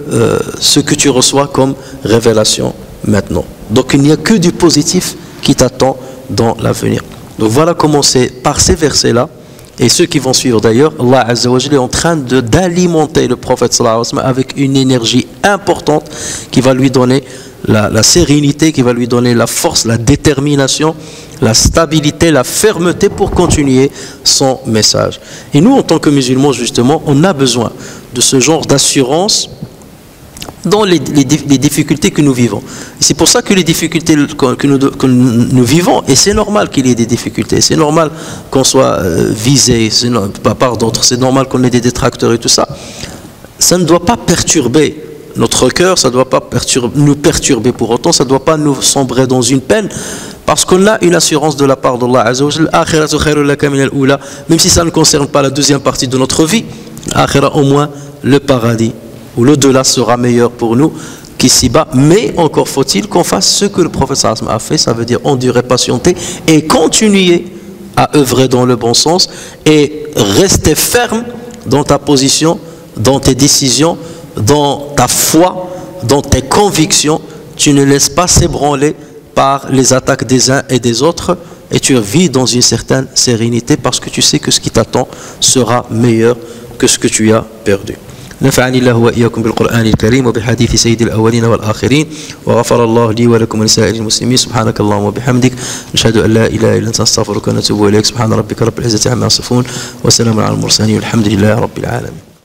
ce que tu reçois comme révélation maintenant. Donc il n'y a que du positif qui t'attend dans l'avenir. Donc voilà comment c'est par ces versets-là, et ceux qui vont suivre d'ailleurs, Allah Azza wa Jalla est en train d'alimenter le prophète sallallahu alayhi wa sallam avec une énergie importante qui va lui donner la sérénité, qui va lui donner la force, la détermination, la stabilité, la fermeté pour continuer son message. Et nous, en tant que musulmans, justement, on a besoin de ce genre d'assurance dans les difficultés que nous vivons. C'est pour ça que les difficultés que nous vivons, et c'est normal qu'il y ait des difficultés, c'est normal qu'on soit visé par d'autres, c'est normal qu'on ait des détracteurs et tout ça, ça ne doit pas perturber notre cœur, ça ne doit pas nous perturber pour autant, ça ne doit pas nous sombrer dans une peine, parce qu'on a une assurance de la part d'Allah Azza wa Jalla, même si ça ne concerne pas la deuxième partie de notre vie, au moins le paradis, où l'au-delà sera meilleur pour nous qu'ici-bas, mais encore faut-il qu'on fasse ce que le prophète sallallahu alayhi wa sallam a fait, ça veut dire endurer, patienter et continuer à œuvrer dans le bon sens et rester ferme dans ta position, dans tes décisions, dans ta foi, dans tes convictions. Tu ne laisses pas s'ébranler par les attaques des uns et des autres, et tu vis dans une certaine sérénité parce que tu sais que ce qui t'attend sera meilleur que ce que tu as perdu. نفعني الله وإياكم بالقرآن الكريم وبحديث سيد الأولين والآخرين وغفر الله لي ولكم ولسائر المسلمين سبحانك اللهم وبحمدك نشهد أن لا إله إلا أنت نستغفرك ونتوب إليك سبحان ربك رب العزة عما يصفون وسلام على المرسلين والحمد لله رب العالمين.